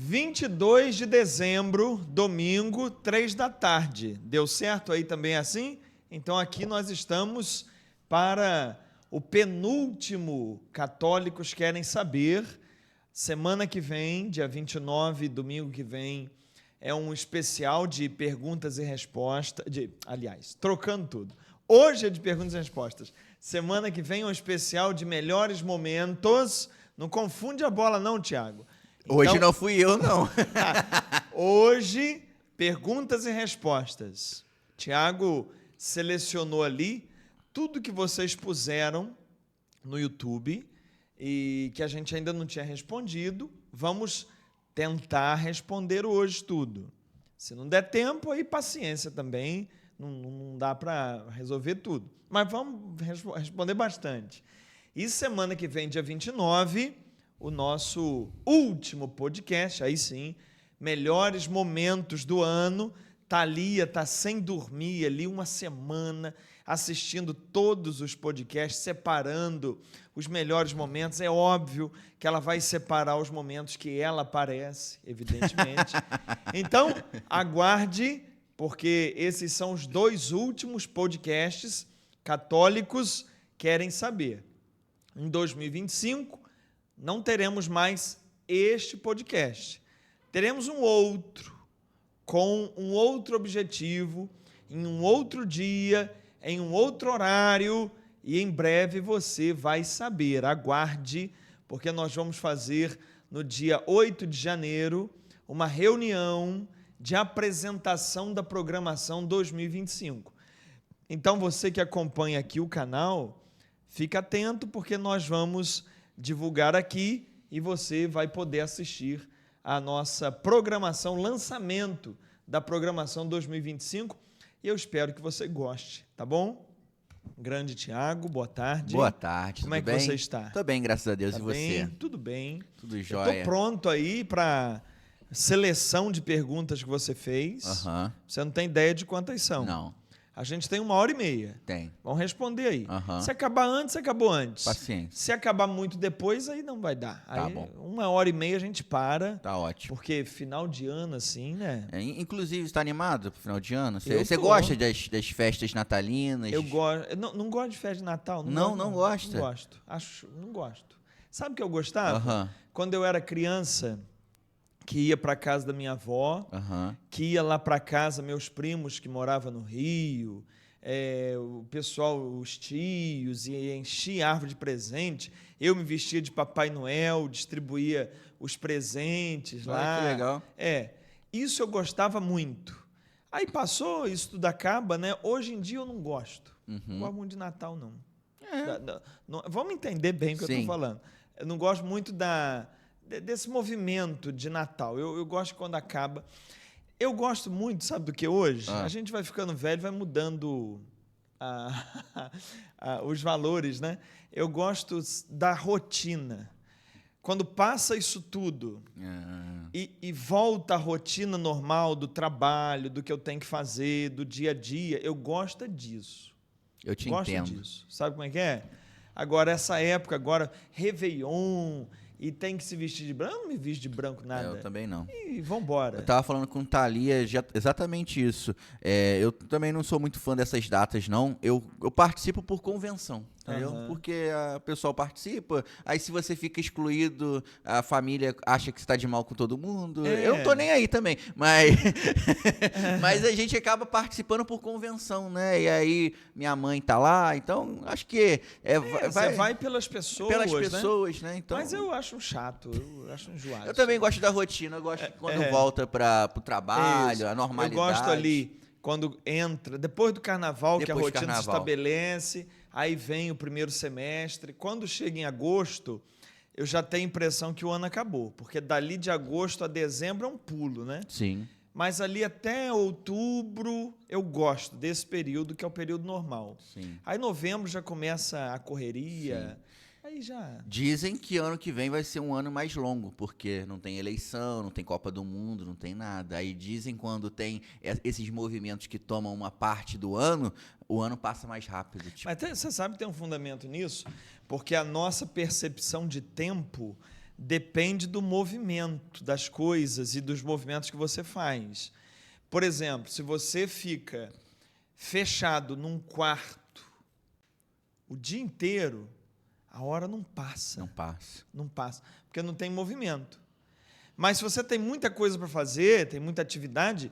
22 de dezembro, domingo, 3 da tarde. Deu certo aí também assim? Então aqui nós estamos para o penúltimo Católicos Querem Saber. Semana que vem, dia 29, domingo que vem, é um especial de perguntas e respostas. Trocando tudo. Hoje é de perguntas e respostas. Semana que vem é um especial de melhores momentos. Não confunde a bola não, Tiago. Hoje não fui eu, não. Hoje, perguntas e respostas. Tiago selecionou ali tudo que vocês puseram no YouTube e que a gente ainda não tinha respondido. Vamos tentar responder hoje tudo. Se não der tempo, aí paciência também. Não dá para resolver tudo. Mas vamos responder bastante. E semana que vem, dia 29... o nosso último podcast, aí sim, melhores momentos do ano. Thalia está sem dormir ali uma semana, assistindo todos os podcasts, separando os melhores momentos. É óbvio que ela vai separar os momentos que ela aparece, evidentemente. Então, aguarde, porque esses são os 2 últimos podcasts Católicos Querem Saber. Em 2025, não teremos mais este podcast. Teremos um outro, com um outro objetivo, em um outro dia, em um outro horário, e em breve você vai saber. Aguarde, porque nós vamos fazer no dia 8 de janeiro uma reunião de apresentação da programação 2025. Então, você que acompanha aqui o canal, fica atento, porque nós vamos divulgar aqui e você vai poder assistir a nossa programação, lançamento da programação 2025, e eu espero que você goste, tá bom? Grande Tiago, boa tarde. Boa tarde, Como é que você está? Estou bem, graças a Deus, Tá e bem? você? Tudo bem. Tudo jóia. Estou pronto aí para seleção de perguntas que você fez. Você não tem ideia de quantas são. Não. A gente tem 1h30. Tem. Vamos responder aí. Aham. Se acabar antes, acabou antes. Paciência. Se acabar muito depois, aí não vai dar. Tá Aí, bom. 1h30 a gente para. Tá ótimo. Porque final de ano, assim, né? Inclusive, está animado pro final de ano? Eu Você tô. gosta das festas natalinas? Eu gosto. Não gosto de festa de Natal. Não gosta? Não gosto. Não gosto. Sabe o que eu gostava? Aham. Quando eu era criança, que ia para casa da minha avó, Aham. que ia lá para casa, meus primos que moravam no Rio, o pessoal, os tios, e enchia a árvore de presente. Eu me vestia de Papai Noel, distribuía os presentes lá. Que legal. Isso eu gostava muito. Aí passou, isso tudo acaba, né? Hoje em dia eu não gosto. Não gosto muito de Natal, não. Vamos entender bem o que eu estou falando. Eu não gosto muito desse movimento de Natal. Eu gosto quando acaba. Eu gosto muito, sabe do que hoje? A gente vai ficando velho, vai mudando os valores, né? Eu gosto da rotina. Quando passa isso tudo e volta a rotina normal do trabalho, do que eu tenho que fazer, do dia a dia, eu gosto disso. Eu te Gosto entendo. disso. Sabe como é que é? Agora, essa época, Réveillon, e tem que se vestir de branco. Eu não me visto de branco nada. Eu também não. E vambora. Eu tava falando com Thalia exatamente isso. Eu também não sou muito fã dessas datas, não. Eu participo por convenção, entendeu? Porque o pessoal participa, aí se você fica excluído, a família acha que você tá de mal com todo mundo. Eu não tô nem aí também, mas a gente acaba participando por convenção, né? E aí minha mãe tá lá, então acho que você vai pelas pessoas, pelas pessoas, né? Então, mas eu acho chato, eu acho enjoado. Eu também gosto da rotina, eu gosto quando volta pro trabalho, a normalidade. Eu gosto ali, quando entra, depois do carnaval, que a rotina se estabelece, aí vem o primeiro semestre. Quando chega em agosto, eu já tenho a impressão que o ano acabou, porque dali de agosto a dezembro é um pulo, né? Sim. Mas ali até outubro eu gosto desse período, que é o período normal. Sim. Aí novembro já começa a correria. Sim. Aí já... Dizem que ano que vem vai ser um ano mais longo, porque não tem eleição, não tem Copa do Mundo, não tem nada. Aí dizem quando tem esses movimentos que tomam uma parte do ano, o ano passa mais rápido. Tipo. Mas você sabe que tem um fundamento nisso? Porque a nossa percepção de tempo depende do movimento das coisas e dos movimentos que você faz. Por exemplo, se você fica fechado num quarto o dia inteiro, a hora não passa. Não passa. Não passa, porque não tem movimento. Mas se você tem muita coisa para fazer, tem muita atividade,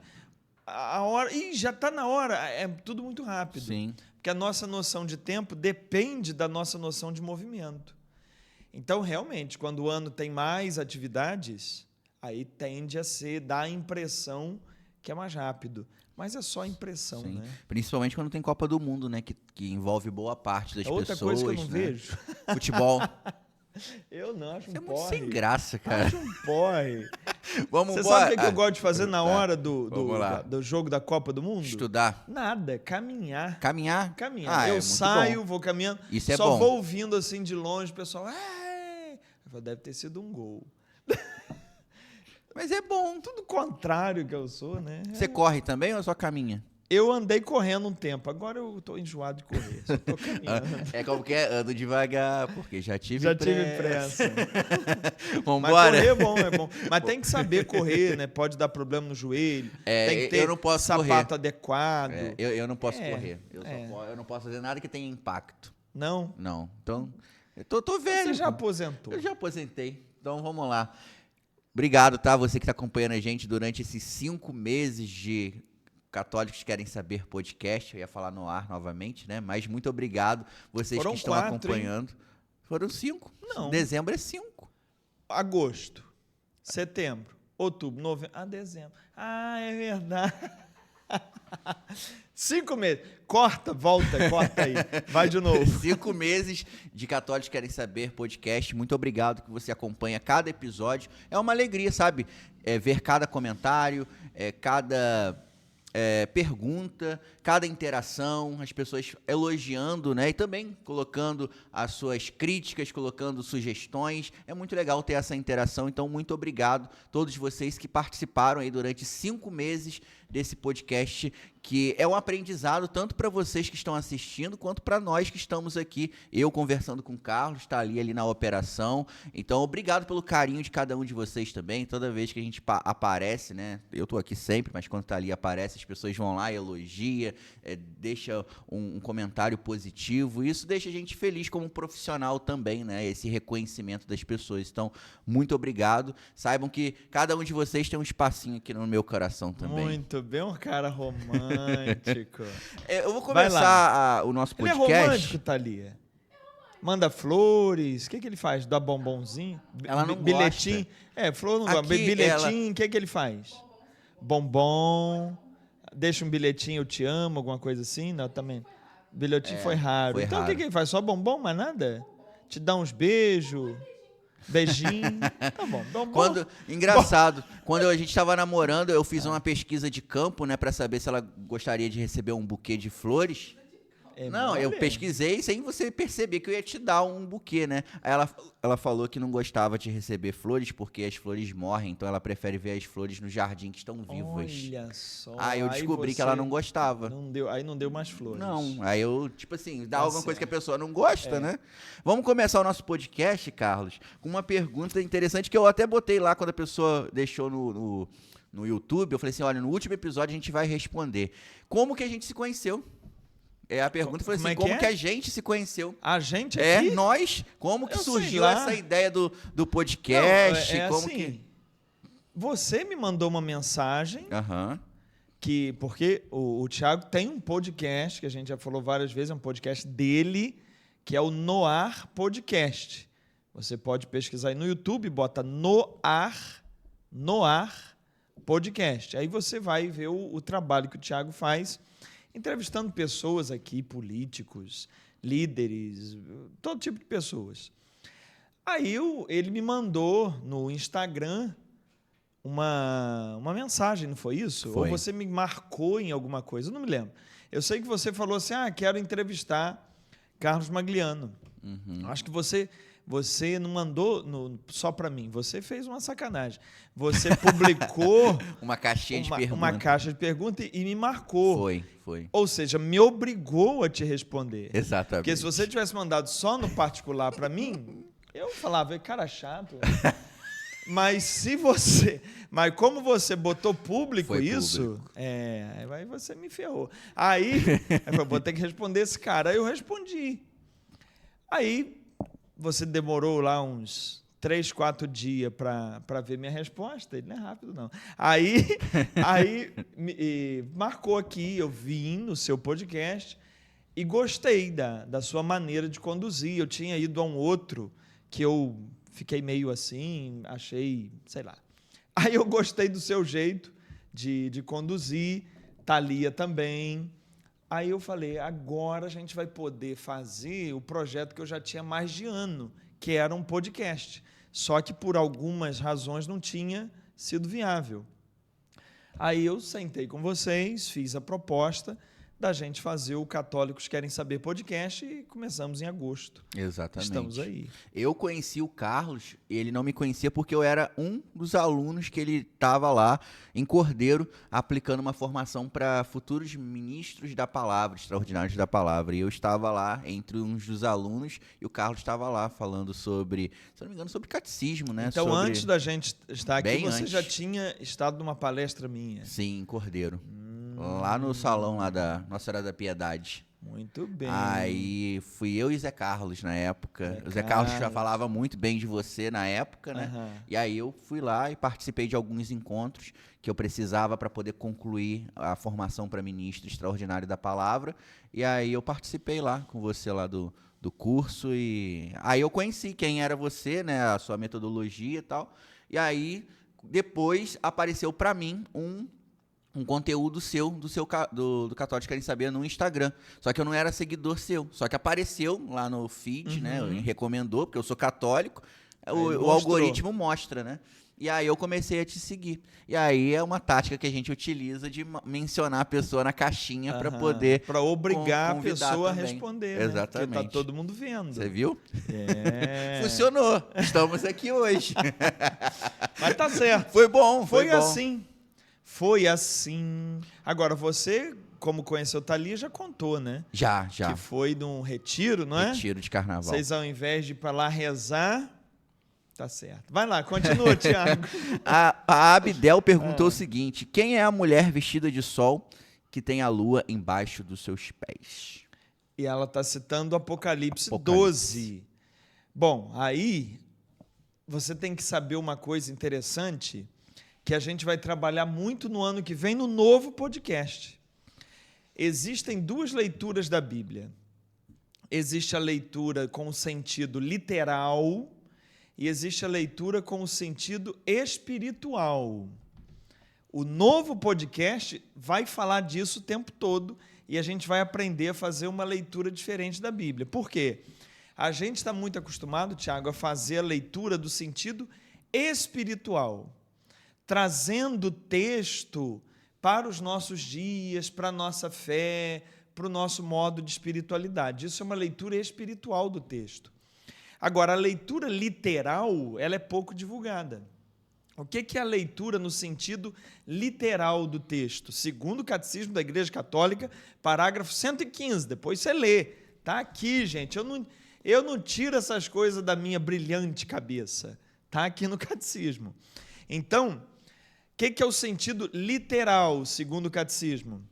a hora... Ih, já está na hora. É tudo muito rápido. Sim. Porque a nossa noção de tempo depende da nossa noção de movimento. Então, realmente, quando o ano tem mais atividades, aí tende a dar a impressão que é mais rápido. Mas é só impressão, Sim. né? Principalmente quando tem Copa do Mundo, né? Que envolve boa parte das pessoas. Outra coisa que eu não vejo. Futebol. Eu não, acho Isso um é muito porre. sem graça, cara. Acho um porre. Vamos Você embora. sabe o que eu gosto de fazer na hora Vamos lá. do jogo da Copa do Mundo? Estudar. Nada, caminhar. Caminhar? Caminhar. Ah, é Eu muito saio, bom. vou caminhando, Isso é só bom. vou ouvindo assim de longe, o pessoal... "Ei!" Eu falo, deve ter sido um gol. Mas é bom. Tudo contrário que eu sou, né? Você corre também ou só caminha? Eu andei correndo um tempo, agora eu tô enjoado de correr, só tô caminhando. É como que é? Ando devagar, porque já tive Já pressa. tive pressa. Mas Vambora. correr é bom. Mas tem que saber correr, né? Pode dar problema no joelho, tem que ter eu não posso sapato correr. adequado. Eu não posso É, correr. é. Eu não posso fazer nada que tenha impacto. Não? Não. Então, eu tô velho. Você já pô. aposentou. Eu já aposentei. Então, vamos lá. Obrigado, tá? Você que está acompanhando a gente durante esses 5 meses de Católicos Querem Saber podcast. Eu ia falar no ar novamente, né? Mas muito obrigado vocês Foram que estão 4, acompanhando. Foram 5. Não. Dezembro é 5. Agosto, setembro, outubro, novembro... dezembro. É verdade. 5 meses. Corta aí. Vai de novo. 5 meses de Católicos Querem Saber podcast. Muito obrigado que você acompanha cada episódio. É uma alegria, sabe? Ver cada comentário, cada pergunta, cada interação, as pessoas elogiando, né? E também colocando as suas críticas, colocando sugestões. É muito legal ter essa interação. Então, muito obrigado a todos vocês que participaram aí durante 5 meses desse podcast, que é um aprendizado tanto para vocês que estão assistindo, quanto para nós que estamos aqui. Eu conversando com o Carlos, está ali na operação. Então, obrigado pelo carinho de cada um de vocês também. Toda vez que a gente aparece, né? Eu estou aqui sempre, mas quando está ali aparece, as pessoas vão lá e elogia, deixa um comentário positivo. Isso deixa a gente feliz como profissional também, né? Esse reconhecimento das pessoas. Então, muito obrigado. Saibam que cada um de vocês tem um espacinho aqui no meu coração também. Muito bem, um cara romântico. Eu vou começar o nosso Ele podcast. é romântico, Thalia? Manda flores, o que ele faz? Dá bombonzinho? Ela não bilhetinho? Flor não gosta. Aqui, Bilhetinho, o que ele faz? Bombom, deixa um bilhetinho, eu te amo, alguma coisa assim? Não, também. Bilhetinho foi raro. foi Então raro. o que ele faz? Só bombom, mais nada? Te dá uns beijos? Beijinho? Tá bom. Bombom. Engraçado, quando a gente estava namorando, eu fiz uma pesquisa de campo, né, para saber se ela gostaria de receber um buquê de flores. Não, eu pesquisei sem você perceber que eu ia te dar um buquê, né? Aí ela falou que não gostava de receber flores porque as flores morrem, então ela prefere ver as flores no jardim que estão vivas. Olha só. Aí eu descobri que ela não gostava. Aí não deu mais flores. Não, aí eu, tipo assim, dá Tá alguma coisa certo. que a pessoa não gosta, né? Vamos começar o nosso podcast, Carlos, com uma pergunta interessante que eu até botei lá quando a pessoa deixou no YouTube. Eu falei assim, olha, no último episódio a gente vai responder. Como que a gente se conheceu? A pergunta foi assim, como que a gente se conheceu? A gente aqui? Nós, como que Eu sei surgiu lá. essa ideia do podcast? Não, como assim, que... Você me mandou uma mensagem, Aham. porque o Thiago tem um podcast, que a gente já falou várias vezes, é um podcast dele, que é o Noar Podcast. Você pode pesquisar aí no YouTube, bota Noar Podcast. Aí você vai ver o trabalho que o Thiago faz, entrevistando pessoas aqui, políticos, líderes, todo tipo de pessoas. Aí ele me mandou no Instagram uma mensagem, não foi isso? Foi. Ou você me marcou em alguma coisa, eu não me lembro. Eu sei que você falou assim, quero entrevistar Carlos Magliano. Uhum. Acho que você não mandou só para mim, você fez uma sacanagem. Você publicou Uma caixinha de perguntas. uma caixa de perguntas e me marcou. Foi. Ou seja, me obrigou a te responder. Exatamente. Porque se você tivesse mandado só no particular para mim, Eu falava, cara chato. Mas como você botou público Foi isso, público. aí você me ferrou. Aí, eu falei, vou ter que responder esse cara. Aí eu respondi. Aí você demorou lá uns 3, 4 dias para ver minha resposta. Ele não é rápido, não. Aí marcou aqui, eu vim no seu podcast e gostei da sua maneira de conduzir. Eu tinha ido a um outro que eu fiquei meio assim, achei, sei lá. Aí eu gostei do seu jeito de conduzir, Thalia também. Aí eu falei, agora a gente vai poder fazer o projeto que eu já tinha mais de ano, que era um podcast. Só que por algumas razões não tinha sido viável. Aí eu sentei com vocês, fiz a proposta da gente fazer o Católicos Querem Saber podcast e começamos em agosto. Exatamente. Estamos aí. Eu conheci o Carlos, ele não me conhecia porque eu era um dos alunos que ele estava lá em Cordeiro, aplicando uma formação para futuros ministros da palavra, extraordinários da palavra. E eu estava lá entre uns dos alunos e o Carlos estava lá falando sobre, se não me engano, sobre catecismo, né? Então, sobre... antes da gente estar aqui, Bem você antes. já tinha estado numa palestra minha. Sim, em Cordeiro. Lá no salão lá da Nossa Senhora da Piedade. Muito bem. Aí fui eu e Zé Carlos na época. O Zé Carlos já falava muito bem de você na época, né? Aham. E aí eu fui lá e participei de alguns encontros que eu precisava para poder concluir a formação para ministro extraordinário da palavra. E aí eu participei lá com você lá do curso. E aí eu conheci quem era você, né? A sua metodologia e tal. E aí depois apareceu para mim um conteúdo seu, do Católicos Querem Saber no Instagram. Só que eu não era seguidor seu. Só que apareceu lá no feed, né? Recomendou, porque eu sou católico. O algoritmo mostra, né? E aí eu comecei a te seguir. E aí é uma tática que a gente utiliza de mencionar a pessoa na caixinha para poder... Para obrigar a pessoa também. a responder, Exatamente. né? Porque tá todo mundo vendo. Você viu? É. Funcionou. Estamos aqui hoje. Mas tá certo. Foi bom. Foi assim. Foi assim. Agora, você, como conheceu Thalia, já contou, né? Já. Que foi num retiro, não é? Retiro de carnaval. Vocês, ao invés de ir para lá rezar... Tá certo. Vai lá, continua, Tiago. A Abdel perguntou o seguinte: quem é a mulher vestida de sol que tem a lua embaixo dos seus pés? E ela está citando Apocalipse 12. Bom, aí você tem que saber uma coisa interessante que a gente vai trabalhar muito no ano que vem no novo podcast. Existem duas leituras da Bíblia. Existe a leitura com o sentido literal e existe a leitura com o sentido espiritual. O novo podcast vai falar disso o tempo todo e a gente vai aprender a fazer uma leitura diferente da Bíblia. Por quê? A gente está muito acostumado, Tiago, a fazer a leitura do sentido espiritual, trazendo o texto para os nossos dias, para a nossa fé, para o nosso modo de espiritualidade. Isso é uma leitura espiritual do texto. Agora, a leitura literal, ela é pouco divulgada. O que é a leitura no sentido literal do texto? Segundo o Catecismo da Igreja Católica, parágrafo 115, depois você lê. Está aqui, gente. Eu não tiro essas coisas da minha brilhante cabeça. Está aqui no Catecismo. Então, o que é o sentido literal, segundo o Catecismo?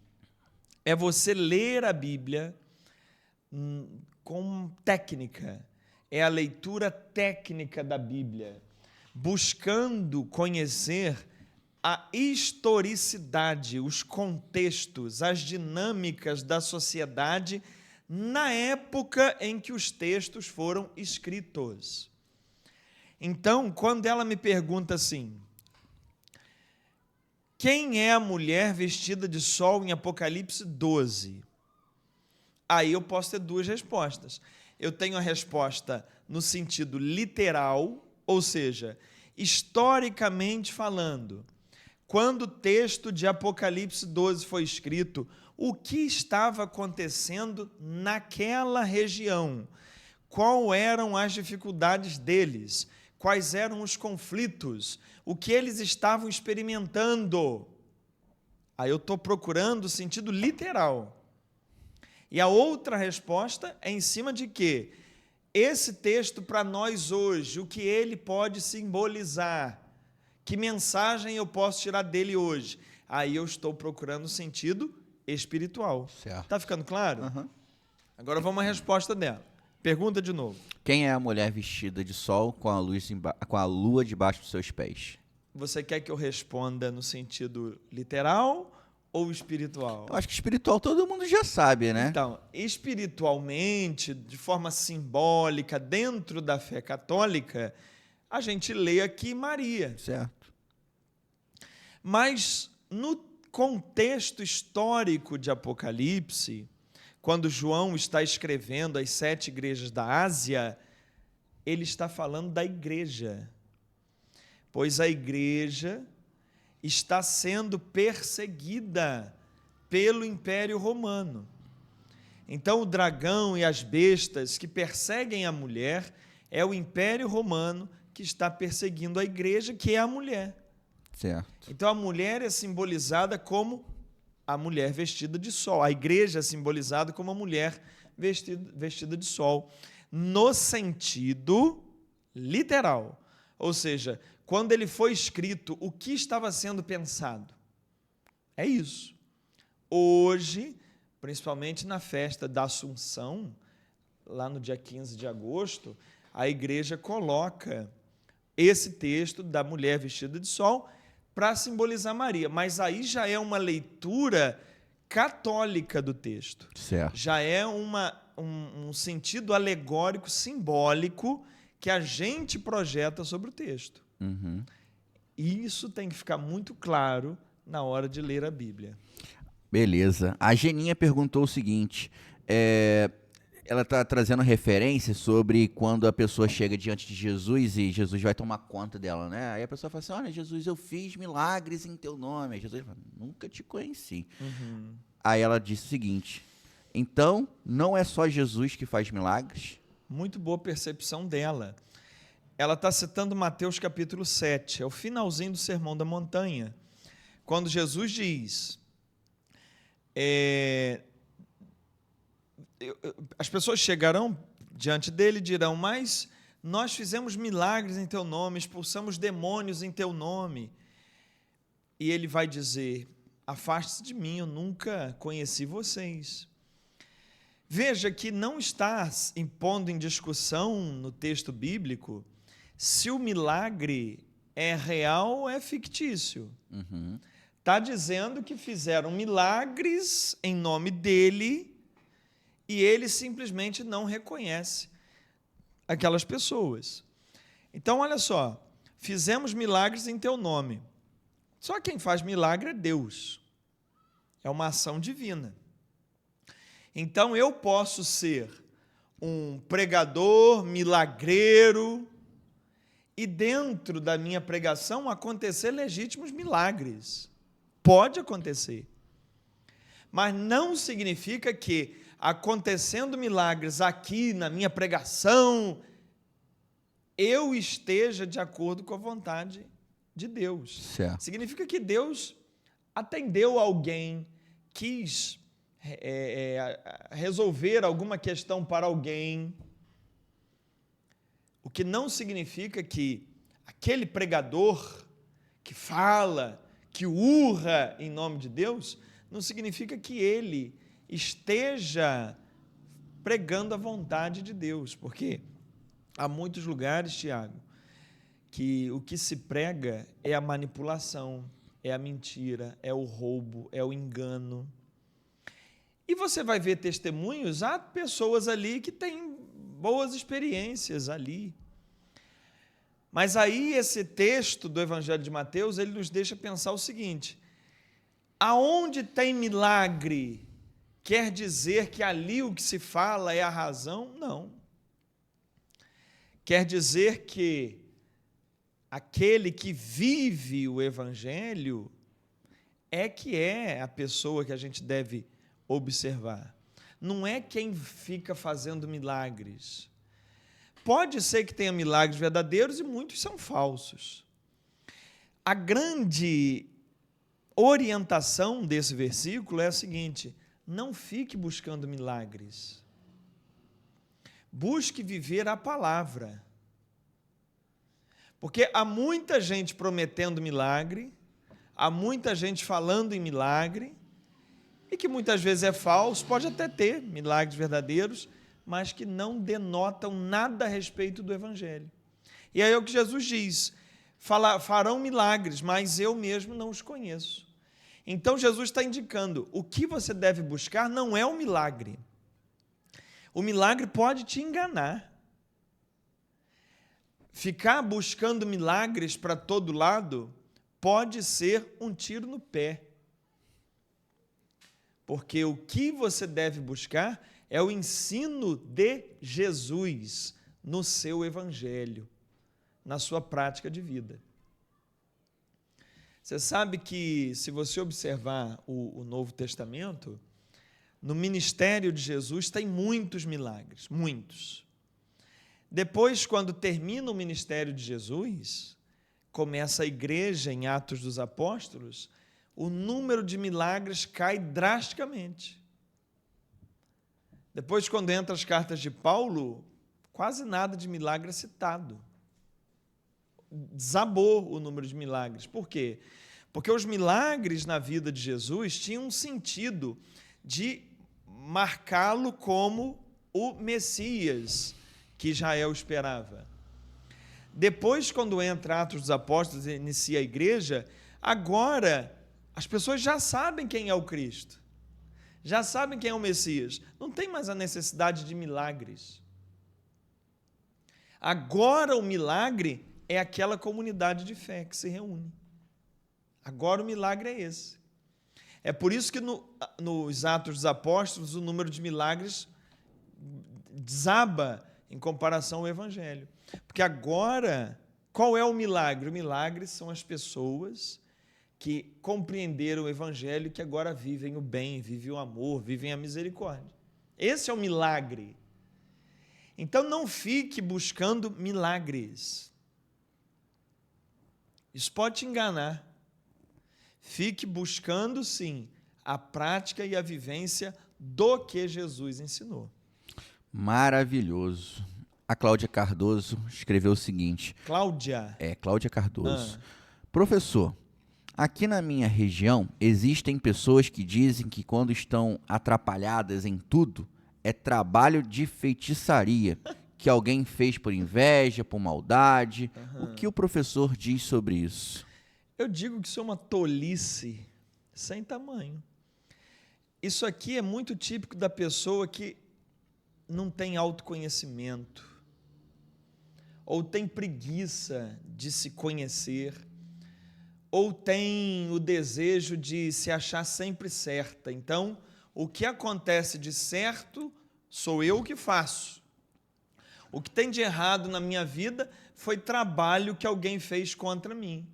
É você ler a Bíblia com técnica. É a leitura técnica da Bíblia, buscando conhecer a historicidade, os contextos, as dinâmicas da sociedade na época em que os textos foram escritos. Então, quando ela me pergunta assim, quem é a mulher vestida de sol em Apocalipse 12? Aí eu posso ter duas respostas. Eu tenho a resposta no sentido literal, ou seja, historicamente falando, quando o texto de Apocalipse 12 foi escrito, o que estava acontecendo naquela região? Quais eram as dificuldades deles? Quais eram os conflitos? O que eles estavam experimentando? Aí eu estou procurando o sentido literal. E a outra resposta é em cima de quê? esse texto para nós hoje, o que ele pode simbolizar? Que mensagem eu posso tirar dele hoje? Aí eu estou procurando o sentido espiritual. Certo. Está ficando claro? Uhum. Agora vamos à resposta dela. Pergunta de novo. Quem é a mulher vestida de sol com a lua debaixo dos seus pés? Você quer que eu responda no sentido literal ou espiritual? Eu acho que espiritual todo mundo já sabe, né? Então, espiritualmente, de forma simbólica, dentro da fé católica, a gente lê aqui Maria. Certo. Mas no contexto histórico de Apocalipse, quando João está escrevendo as 7 igrejas da Ásia, ele está falando da igreja. Pois a igreja está sendo perseguida pelo Império Romano. Então, o dragão e as bestas que perseguem a mulher é o Império Romano que está perseguindo a igreja, que é a mulher. Certo. Então, a mulher é simbolizada como a mulher vestida de sol. A igreja é simbolizada como a mulher vestida de sol, no sentido literal. Ou seja, quando ele foi escrito, o que estava sendo pensado? É isso. Hoje, principalmente na festa da Assunção, lá no dia 15 de agosto, a igreja coloca esse texto da mulher vestida de sol para simbolizar Maria. Mas aí já é uma leitura católica do texto. Certo. Já é um sentido alegórico, simbólico, que a gente projeta sobre o texto. Uhum. E isso tem que ficar muito claro na hora de ler a Bíblia. Beleza. A Geninha perguntou o seguinte, ela está trazendo referências sobre quando a pessoa chega diante de Jesus e Jesus vai tomar conta dela, né? Aí a pessoa fala assim, olha, Jesus, eu fiz milagres em teu nome. Aí Jesus fala, nunca te conheci. Uhum. Aí ela disse o seguinte, então, não é só Jesus que faz milagres? Muito boa percepção dela. Ela está citando Mateus capítulo 7, é o finalzinho do Sermão da Montanha, quando Jesus diz, as pessoas chegarão diante dele e dirão, mas nós fizemos milagres em teu nome, expulsamos demônios em teu nome. E ele vai dizer, afaste-se de mim, eu nunca conheci vocês. Veja que não está impondo em discussão no texto bíblico se o milagre é real ou é fictício. Uhum. Está dizendo que fizeram milagres em nome dele e ele simplesmente não reconhece aquelas pessoas. Então, olha só, fizemos milagres em teu nome. Só quem faz milagre é Deus. É uma ação divina. Então, eu posso ser um pregador, milagreiro, e dentro da minha pregação acontecer legítimos milagres. Pode acontecer. Mas não significa que, acontecendo milagres aqui na minha pregação, eu esteja de acordo com a vontade de Deus. Certo. Significa que Deus atendeu alguém, quis resolver alguma questão para alguém, o que não significa que aquele pregador que fala, que urra em nome de Deus, não significa que ele esteja pregando a vontade de Deus, porque há muitos lugares, Tiago, que o que se prega é a manipulação, é a mentira, é o roubo, é o engano. E você vai ver testemunhos, há pessoas ali que têm boas experiências ali. Mas aí esse texto do Evangelho de Mateus, ele nos deixa pensar o seguinte, aonde tem milagre, quer dizer que ali o que se fala é a razão? Não. Quer dizer que aquele que vive o Evangelho é que é a pessoa que a gente deve observar. Não é quem fica fazendo milagres. Pode ser que tenha milagres verdadeiros e muitos são falsos. A grande orientação desse versículo é a seguinte, não fique buscando milagres. busque viver a palavra. Porque há muita gente prometendo milagre, há muita gente falando em milagre, e que muitas vezes é falso, pode até ter milagres verdadeiros, mas que não denotam nada a respeito do Evangelho. E aí é o que Jesus diz: farão milagres, mas eu mesmo não os conheço. Então Jesus está indicando, o que você deve buscar não é o milagre. O milagre pode te enganar. Ficar buscando milagres para todo lado pode ser um tiro no pé. Porque o que você deve buscar é o ensino de Jesus no seu Evangelho, na sua prática de vida. Você sabe que, se você observar o Novo Testamento, no ministério de Jesus tem muitos milagres, muitos. Depois, quando termina o ministério de Jesus, começa a igreja em Atos dos Apóstolos, o número de milagres cai drasticamente. Depois, quando entra as cartas de Paulo, quase nada de milagre é citado. Desabou o número de milagres. Por quê? Porque os milagres na vida de Jesus tinham um sentido de marcá-lo como o Messias que Israel esperava. Depois, quando entra Atos dos Apóstolos e inicia a igreja, agora as pessoas já sabem quem é o Cristo, já sabem quem é o Messias, não tem mais a necessidade de milagres. Agora o milagre é aquela comunidade de fé que se reúne. Agora o milagre é esse. É por isso que nos Atos dos Apóstolos o número de milagres desaba em comparação ao Evangelho. Porque agora, qual é o milagre? O milagre são as pessoas que compreenderam o Evangelho e que agora vivem o bem, vivem o amor, vivem a misericórdia. Esse é o milagre. Então não fique buscando milagres. Isso pode te enganar. Fique buscando, sim, a prática e a vivência do que Jesus ensinou. Maravilhoso. A Cláudia Cardoso escreveu o seguinte. Cláudia? Cláudia Cardoso. Professor, aqui na minha região existem pessoas que dizem que quando estão atrapalhadas em tudo, é trabalho de feitiçaria, que alguém fez por inveja, por maldade. O que o professor diz sobre isso? Eu digo que isso é uma tolice sem tamanho. Isso aqui é muito típico da pessoa que não tem autoconhecimento, ou tem preguiça de se conhecer, ou tem o desejo de se achar sempre certa. Então, o que acontece de certo sou eu que faço. O que tem de errado na minha vida foi trabalho que alguém fez contra mim.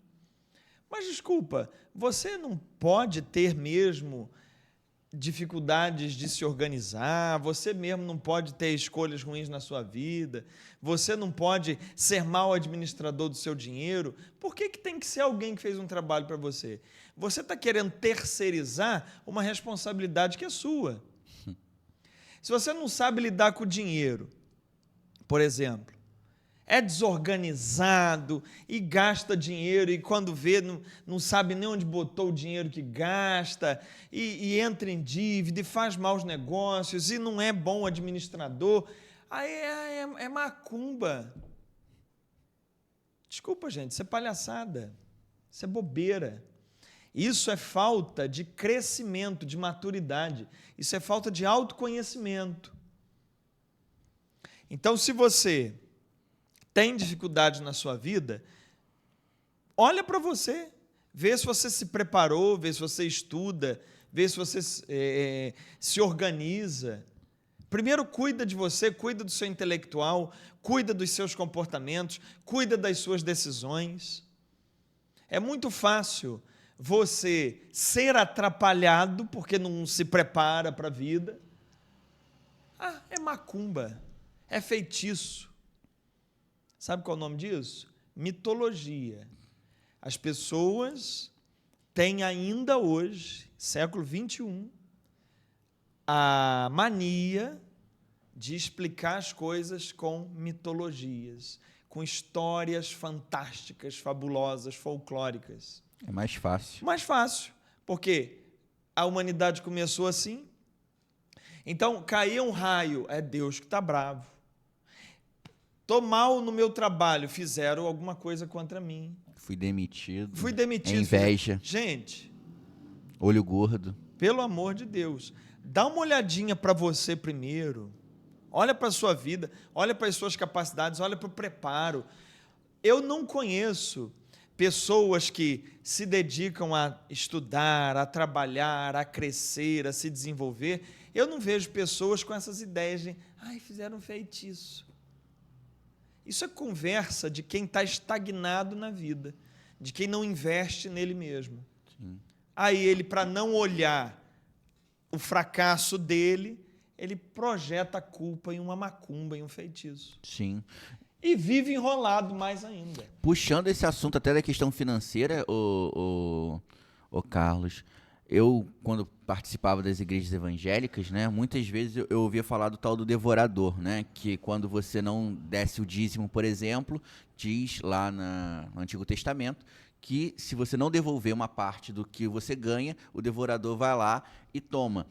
Mas, desculpa, você não pode ter mesmo dificuldades de se organizar, você mesmo não pode ter escolhas ruins na sua vida, você não pode ser mau administrador do seu dinheiro. Por que tem que ser alguém que fez um trabalho para você? Você está querendo terceirizar uma responsabilidade que é sua. Se você não sabe lidar com o dinheiro, por exemplo, é desorganizado e gasta dinheiro e quando vê não sabe nem onde botou o dinheiro que gasta e entra em dívida e faz maus negócios e não é bom administrador, aí é macumba. Desculpa, gente, isso é palhaçada, isso é bobeira. Isso é falta de crescimento, de maturidade, isso é falta de autoconhecimento. Então, se você tem dificuldade na sua vida, olha para você, vê se você se preparou, vê se você estuda, vê se você se organiza. Primeiro, cuida de você, cuida do seu intelectual, cuida dos seus comportamentos, cuida das suas decisões. É muito fácil você ser atrapalhado porque não se prepara para a vida. É macumba, é feitiço. Sabe qual é o nome disso? Mitologia. As pessoas têm ainda hoje, século XXI, a mania de explicar as coisas com mitologias, com histórias fantásticas, fabulosas, folclóricas. É mais fácil. Mais fácil, porque a humanidade começou assim. Então, caía um raio, é Deus que está bravo. Tô mal no meu trabalho, fizeram alguma coisa contra mim. Fui demitido. É inveja. Gente, olho gordo. Pelo amor de Deus, dá uma olhadinha para você primeiro. Olha para a sua vida, olha para as suas capacidades, olha para o preparo. Eu não conheço pessoas que se dedicam a estudar, a trabalhar, a crescer, a se desenvolver. Eu não vejo pessoas com essas ideias de, fizeram um feitiço. Isso é conversa de quem está estagnado na vida, de quem não investe nele mesmo. Sim. Aí ele, para não olhar o fracasso dele, ele projeta a culpa em uma macumba, em um feitiço. Sim. E vive enrolado mais ainda. Puxando esse assunto até da questão financeira, o Carlos, eu, quando participava das igrejas evangélicas, né, muitas vezes eu ouvia falar do tal do devorador, né, que quando você não desse o dízimo, por exemplo, diz lá no Antigo Testamento, que se você não devolver uma parte do que você ganha, o devorador vai lá e toma.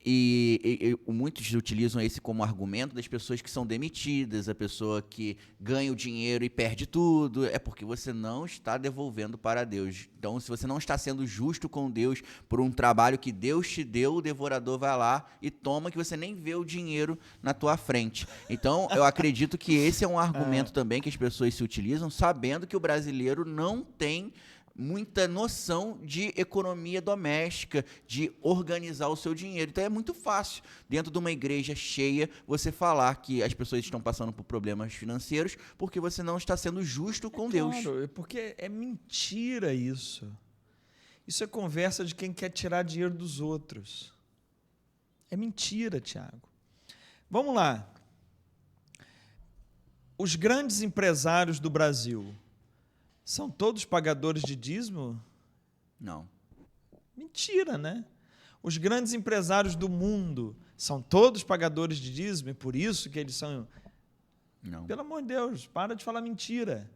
E muitos utilizam esse como argumento das pessoas que são demitidas, a pessoa que ganha o dinheiro e perde tudo, é porque você não está devolvendo para Deus. Então, se você não está sendo justo com Deus por um trabalho que Deus te deu, o devorador vai lá e toma, que você nem vê o dinheiro na tua frente. Então, eu acredito que esse é um argumento também que as pessoas se utilizam, sabendo que o brasileiro não tem muita noção de economia doméstica, de organizar o seu dinheiro. Então é muito fácil, dentro de uma igreja cheia, você falar que as pessoas estão passando por problemas financeiros porque você não está sendo justo com Deus. Claro, porque é mentira isso. Isso é conversa de quem quer tirar dinheiro dos outros. É mentira, Tiago. Vamos lá. Os grandes empresários do Brasil são todos pagadores de dízimo? Não. Mentira, né? Os grandes empresários do mundo são todos pagadores de dízimo e por isso que eles são... Não. Pelo amor de Deus, para de falar mentira.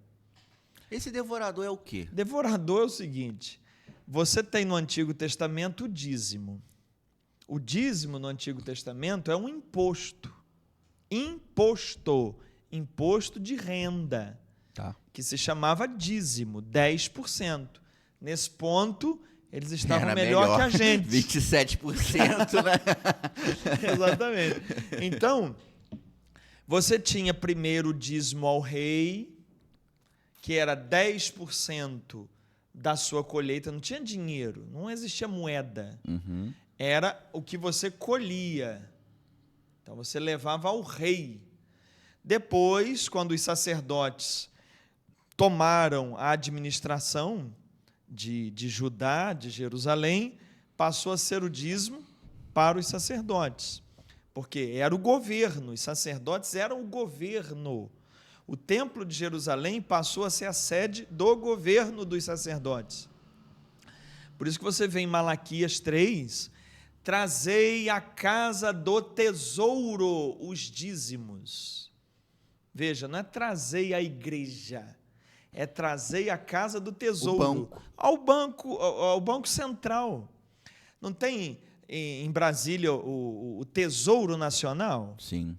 Esse devorador é o quê? Devorador é o seguinte, você tem no Antigo Testamento o dízimo. O dízimo no Antigo Testamento é um imposto. Imposto de renda. Tá. Que se chamava dízimo, 10%. Nesse ponto, eles estavam melhor que a gente. 27%, né? Exatamente. Então, você tinha primeiro o dízimo ao rei, que era 10% da sua colheita, não tinha dinheiro, não existia moeda. Uhum. Era o que você colhia. Então, você levava ao rei. Depois, quando os sacerdotes tomaram a administração de Judá, de Jerusalém, passou a ser o dízimo para os sacerdotes, porque era o governo, os sacerdotes eram o governo. O templo de Jerusalém passou a ser a sede do governo dos sacerdotes. Por isso que você vê em Malaquias 3, trazei à casa do tesouro os dízimos. Veja, não é trazei à igreja, é trazer a casa do tesouro ao banco central. Não tem em Brasília o Tesouro Nacional? Sim.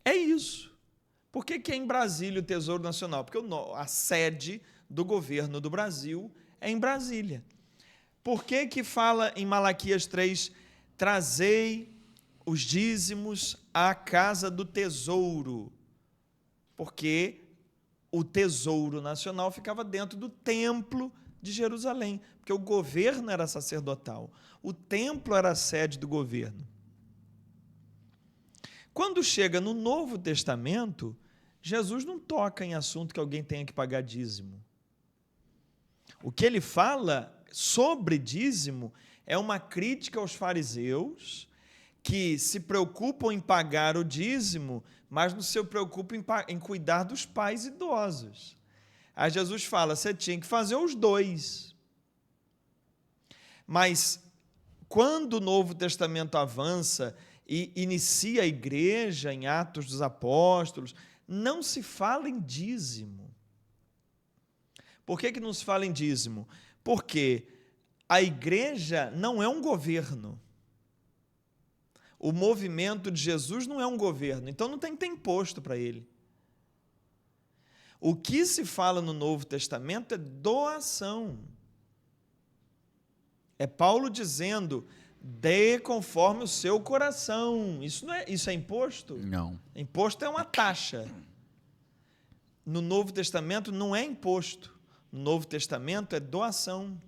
É isso. Por que é em Brasília o Tesouro Nacional? Porque a sede do governo do Brasil é em Brasília. Por que fala em Malaquias 3, trazei os dízimos à casa do tesouro? Porque o Tesouro Nacional ficava dentro do Templo de Jerusalém, porque o governo era sacerdotal, o templo era a sede do governo. Quando chega no Novo Testamento, Jesus não toca em assunto que alguém tenha que pagar dízimo. O que ele fala sobre dízimo é uma crítica aos fariseus que se preocupam em pagar o dízimo, mas não se preocupam em cuidar dos pais idosos. Aí Jesus fala, você tinha que fazer os dois. Mas, quando o Novo Testamento avança e inicia a igreja em Atos dos Apóstolos, não se fala em dízimo. Por que não se fala em dízimo? Porque a igreja não é um governo. O movimento de Jesus não é um governo, então não tem que ter imposto para ele. O que se fala no Novo Testamento é doação. É Paulo dizendo, dê conforme o seu coração. Isso é imposto? Não. Imposto é uma taxa. No Novo Testamento não é imposto. No Novo Testamento é doação.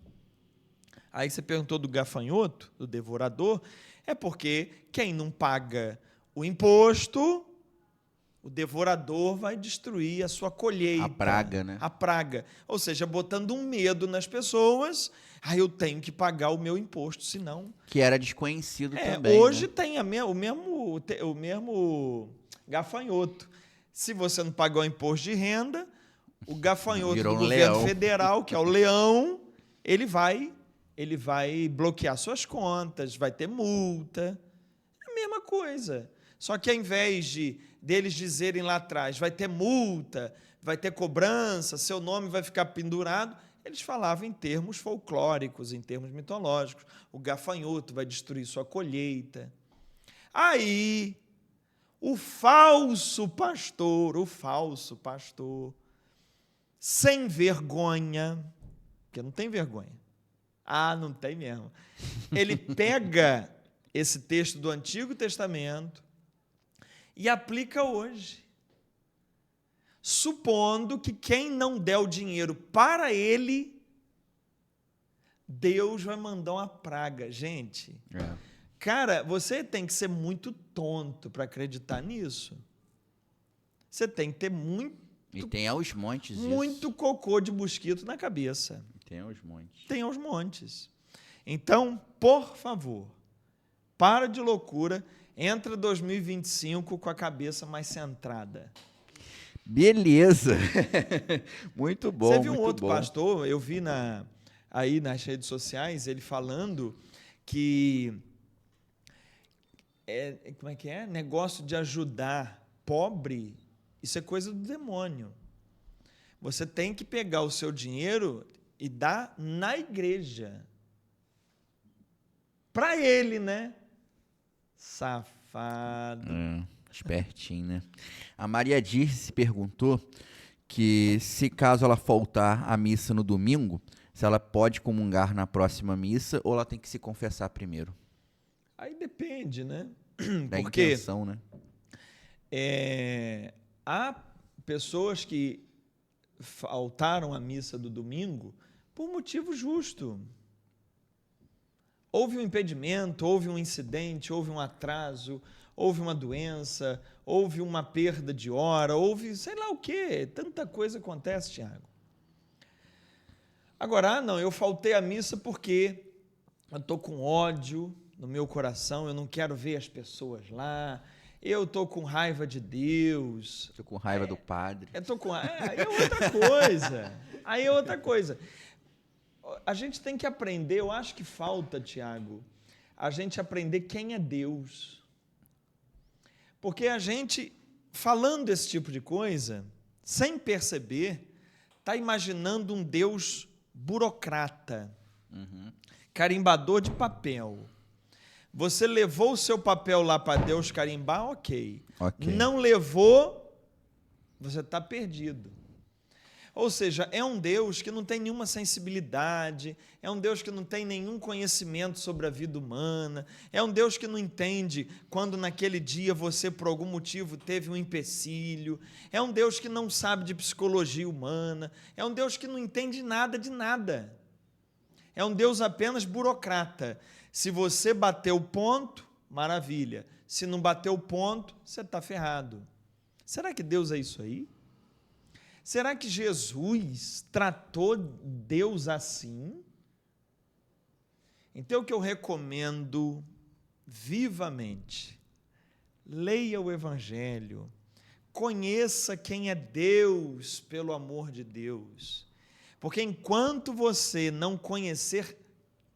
Aí você perguntou do gafanhoto, do devorador, é porque quem não paga o imposto, o devorador vai destruir a sua colheita. A praga, né? A praga. Ou seja, botando um medo nas pessoas, eu tenho que pagar o meu imposto, senão... Que era desconhecido também. Hoje, né? tem o mesmo gafanhoto. Se você não pagar o imposto de renda, o gafanhoto Virou do um governo leão. federal, que é o leão, ele vai bloquear suas contas, vai ter multa. É a mesma coisa. Só que ao invés deles dizerem lá atrás, vai ter multa, vai ter cobrança, seu nome vai ficar pendurado, eles falavam em termos folclóricos, em termos mitológicos. O gafanhoto vai destruir sua colheita. Aí, o falso pastor, sem vergonha, porque não tem vergonha. Não tem mesmo. Ele pega esse texto do Antigo Testamento e aplica hoje, supondo que quem não der o dinheiro para ele, Deus vai mandar uma praga. Gente, cara, você tem que ser muito tonto para acreditar nisso. Você tem que ter muito... E tem aos montes muito isso. cocô de mosquito na cabeça. Tem aos montes. Tem aos montes. Então, por favor, para de loucura, entra 2025 com a cabeça mais centrada. Beleza. Muito bom. Você viu um muito outro bom. pastor, eu vi aí nas redes sociais, ele falando que como é que é? Negócio de ajudar pobre, isso é coisa do demônio. Você tem que pegar o seu dinheiro e dar na igreja. Para ele, né? Safado. Espertinho, né? A Maria Dirce perguntou que se caso ela faltar à missa no domingo, se ela pode comungar na próxima missa ou ela tem que se confessar primeiro. Aí depende, né? Da Porque intenção, né? há pessoas que faltaram à missa do domingo por motivo justo. Houve um impedimento, houve um incidente, houve um atraso, houve uma doença, houve uma perda de hora, houve sei lá o quê. Tanta coisa acontece, Tiago. Agora, não, eu faltei à missa porque eu estou com ódio no meu coração, eu não quero ver as pessoas lá, eu estou com raiva de Deus. Estou com raiva do padre. Eu estou com... aí é outra coisa. Aí é outra coisa. A gente tem que aprender, eu acho que falta, Tiago, a gente aprender quem é Deus. Porque a gente, falando esse tipo de coisa, sem perceber, está imaginando um Deus burocrata, carimbador de papel. Você levou o seu papel lá para Deus carimbar, ok. Não levou, você está perdido. Ou seja, é um Deus que não tem nenhuma sensibilidade, é um Deus que não tem nenhum conhecimento sobre a vida humana, é um Deus que não entende quando naquele dia você, por algum motivo, teve um empecilho, é um Deus que não sabe de psicologia humana, é um Deus que não entende nada de nada. É um Deus apenas burocrata. Se você bater o ponto, maravilha. Se não bater o ponto, você está ferrado. Será que Deus é isso aí? Será que Jesus tratou Deus assim? Então, o que eu recomendo vivamente, leia o Evangelho, conheça quem é Deus pelo amor de Deus, porque enquanto você não conhecer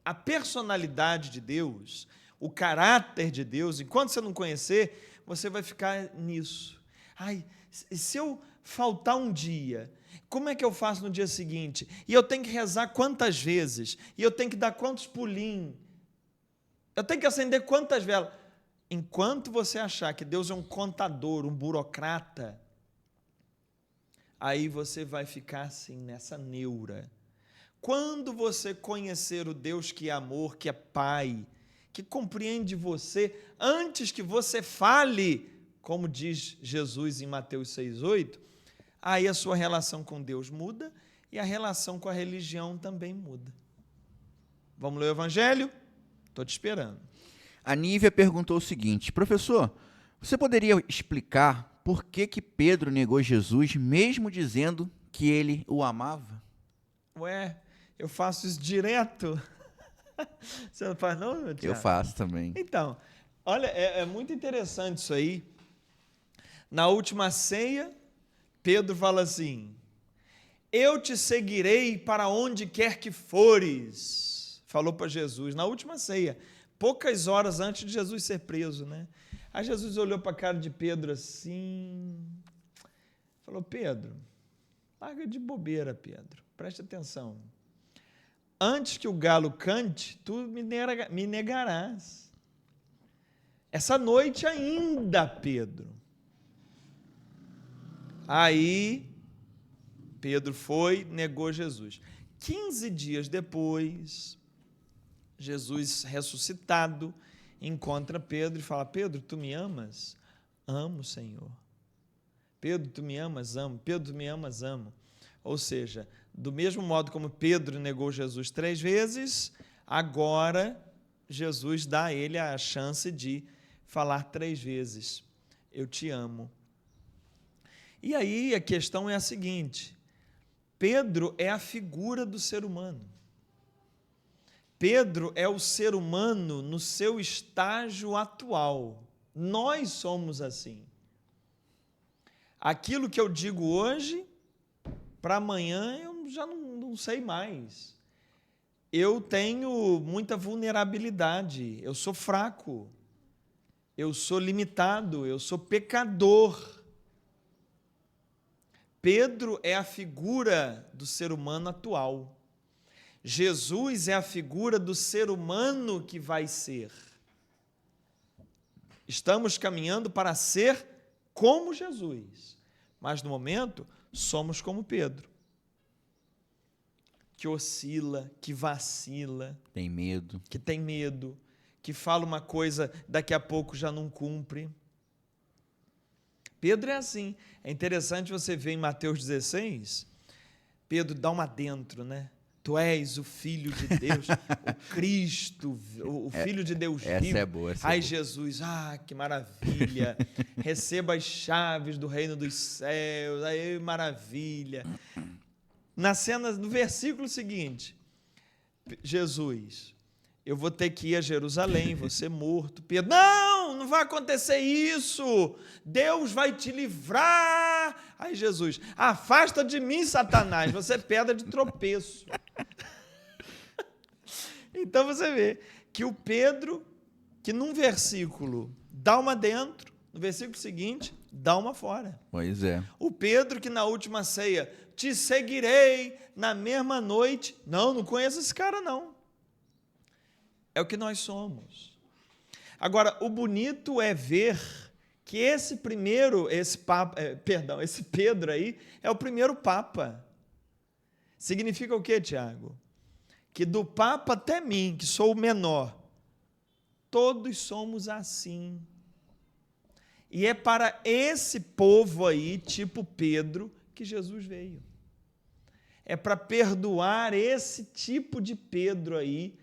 a personalidade de Deus, o caráter de Deus, enquanto você não conhecer, você vai ficar nisso. Ai, se eu faltar um dia, como é que eu faço no dia seguinte? E eu tenho que rezar quantas vezes? E eu tenho que dar quantos pulinhos? Eu tenho que acender quantas velas? Enquanto você achar que Deus é um contador, um burocrata, aí você vai ficar assim, nessa neura. Quando você conhecer o Deus que é amor, que é Pai, que compreende você antes que você fale, como diz Jesus em Mateus 6,8, aí a sua relação com Deus muda e a relação com a religião também muda. Vamos ler o Evangelho? Estou te esperando. A Nívia perguntou o seguinte: professor, você poderia explicar por que Pedro negou Jesus, mesmo dizendo que ele o amava? Ué, eu faço isso direto. Você não faz não, meu Tiago? Eu faço também. Então, olha, é muito interessante isso aí. Na última ceia, Pedro fala assim: eu te seguirei para onde quer que fores. Falou para Jesus, na última ceia, poucas horas antes de Jesus ser preso, né? Aí Jesus olhou para a cara de Pedro assim, falou: Pedro, larga de bobeira, Pedro, preste atenção. Antes que o galo cante, tu me negarás. Essa noite ainda, Pedro. Aí, Pedro foi, negou Jesus. 15 dias depois, Jesus ressuscitado, encontra Pedro e fala: Pedro, tu me amas? Amo, Senhor. Pedro, tu me amas? Amo. Pedro, tu me amas? Amo. Ou seja, do mesmo modo como Pedro negou Jesus 3 vezes, agora Jesus dá a ele a chance de falar 3 vezes: eu te amo. E aí a questão é a seguinte: Pedro é a figura do ser humano. Pedro é o ser humano no seu estágio atual. Nós somos assim. Aquilo que eu digo hoje, para amanhã eu já não sei mais. Eu tenho muita vulnerabilidade, eu sou fraco, eu sou limitado, eu sou pecador. Pedro é a figura do ser humano atual. Jesus é a figura do ser humano que vai ser. Estamos caminhando para ser como Jesus, mas no momento somos como Pedro, que oscila, que vacila, Tem medo. que tem medo, que fala uma coisa, daqui a pouco já não cumpre. Pedro é assim. É interessante você ver em Mateus 16, Pedro dá uma dentro, né? Tu és o Filho de Deus, o Cristo, o Filho de Deus vivo. Essa é boa. Ai, Jesus, que maravilha. Receba as chaves do reino dos céus. Ai, maravilha. Na cena, no versículo seguinte, Jesus: eu vou ter que ir a Jerusalém, vou ser morto. Pedro: não vai acontecer isso. Deus vai te livrar. Aí Jesus: afasta de mim, Satanás, você é pedra de tropeço. Então você vê que o Pedro, que num versículo dá uma dentro, no versículo seguinte dá uma fora. Pois é. O Pedro que na última ceia: te seguirei na mesma noite. Não conheço esse cara não. É o que nós somos. Agora, o bonito é ver que esse Pedro aí é o primeiro Papa. Significa o quê, Tiago? Que do Papa até mim, que sou o menor, todos somos assim. E é para esse povo aí, tipo Pedro, que Jesus veio. É para perdoar esse tipo de Pedro aí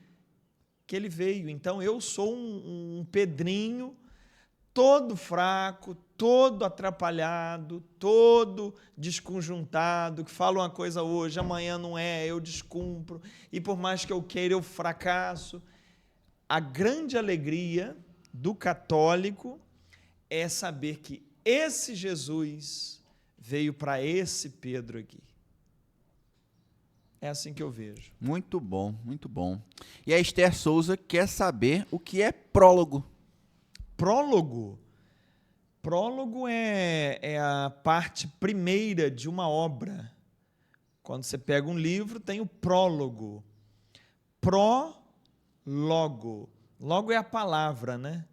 que ele veio. Então, eu sou um Pedrinho, todo fraco, todo atrapalhado, todo desconjuntado, que fala uma coisa hoje, amanhã não é, eu descumpro, e por mais que eu queira, eu fracasso. A grande alegria do católico é saber que esse Jesus veio para esse Pedro aqui. É assim que eu vejo. Muito bom, muito bom. E a Esther Souza quer saber o que é prólogo. Prólogo? Prólogo é a parte primeira de uma obra. Quando você pega um livro, tem o prólogo. Pró-logo. Logo é a palavra, né?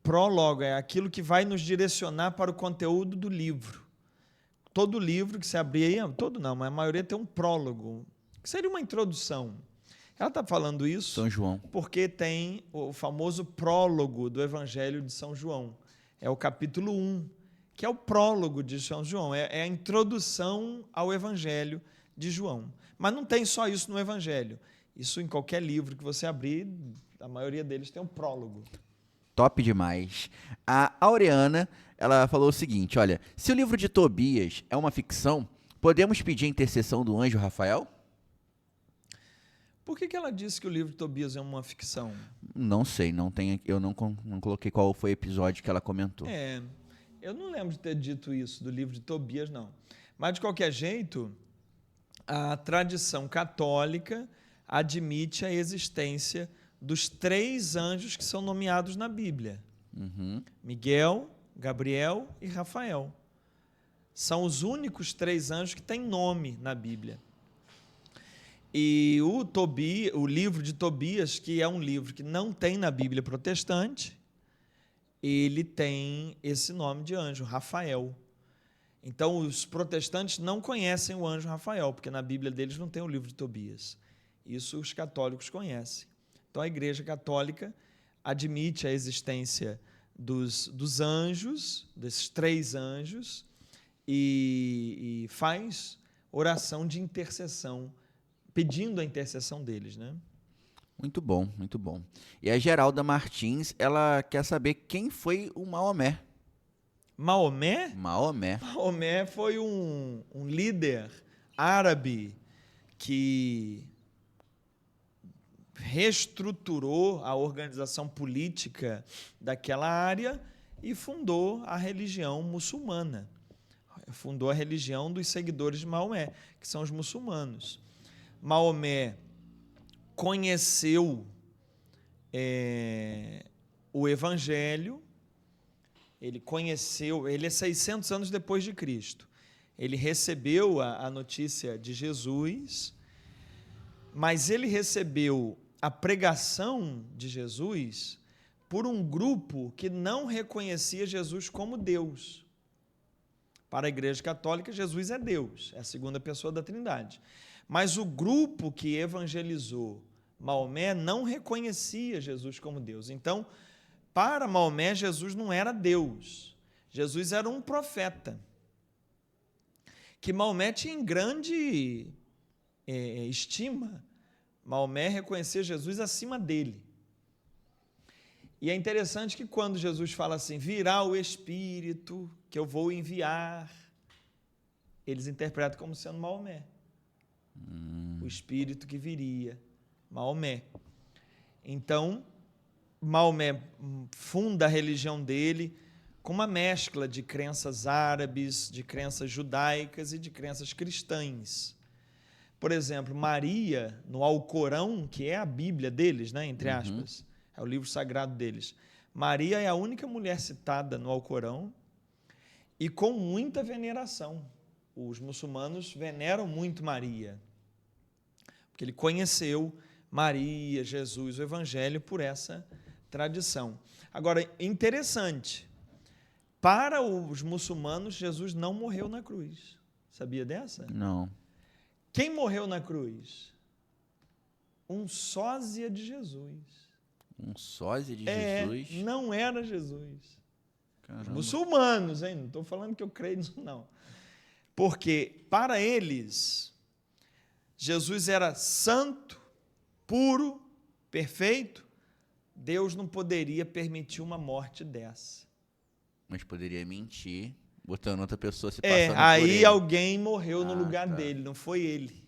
Prólogo é aquilo que vai nos direcionar para o conteúdo do livro. Todo livro que você abrir aí, todo não, mas a maioria tem um prólogo, que seria uma introdução. Ela está falando isso São João. porque tem o famoso prólogo do Evangelho de São João. É o capítulo 1, que é o prólogo de São João, é a introdução ao Evangelho de João. Mas não tem só isso no Evangelho. Isso em qualquer livro que você abrir, a maioria deles tem um prólogo. Top demais. A Aureana, ela falou o seguinte, olha, se o livro de Tobias é uma ficção, podemos pedir a intercessão do anjo Rafael? Por que ela disse que o livro de Tobias é uma ficção? Não sei, eu não coloquei qual foi o episódio que ela comentou. Eu não lembro de ter dito isso do livro de Tobias, não. Mas, de qualquer jeito, a tradição católica admite a existência dos 3 anjos que são nomeados na Bíblia. Miguel, Gabriel e Rafael. São os únicos 3 anjos que têm nome na Bíblia. E o livro de Tobias, que é um livro que não tem na Bíblia protestante, ele tem esse nome de anjo, Rafael. Então, os protestantes não conhecem o anjo Rafael, porque na Bíblia deles não tem o livro de Tobias. Isso os católicos conhecem. Então, a Igreja Católica admite a existência dos anjos, desses 3 anjos, e faz oração de intercessão, pedindo a intercessão deles, né? Muito bom, muito bom. E a Geralda Martins, ela quer saber quem foi o Maomé. Maomé? Maomé foi um líder árabe que reestruturou a organização política daquela área e fundou a religião muçulmana. Fundou a religião dos seguidores de Maomé, que são os muçulmanos. Maomé conheceu o Evangelho, ele é 600 anos depois de Cristo. Ele recebeu a notícia de Jesus, mas ele recebeu a pregação de Jesus por um grupo que não reconhecia Jesus como Deus. Para a Igreja Católica, Jesus é Deus, é a segunda pessoa da Trindade. Mas o grupo que evangelizou Maomé não reconhecia Jesus como Deus. Então, para Maomé, Jesus não era Deus. Jesus era um profeta, que Maomé tinha em grande estima. Maomé reconhecia Jesus acima dele. E é interessante que quando Jesus fala assim, virá o Espírito que eu vou enviar, eles interpretam como sendo Maomé. O Espírito que viria, Maomé. Então, Maomé funda a religião dele com uma mescla de crenças árabes, de crenças judaicas e de crenças cristãs. Por exemplo, Maria, no Alcorão, que é a Bíblia deles, né, entre aspas, é o livro sagrado deles. Maria é a única mulher citada no Alcorão e com muita veneração. Os muçulmanos veneram muito Maria, porque ele conheceu Maria, Jesus, o Evangelho por essa tradição. Agora, interessante, para os muçulmanos, Jesus não morreu na cruz. Sabia dessa? Não. Quem morreu na cruz? Um sósia de Jesus. Um sósia de Jesus? Não era Jesus. Caramba. Os muçulmanos, hein? Não estou falando que eu creio nisso, não. Porque, para eles, Jesus era santo, puro, perfeito. Deus não poderia permitir uma morte dessa. Mas poderia mentir, botando outra pessoa se passando por aí ele. alguém morreu no lugar tá. dele, não foi ele.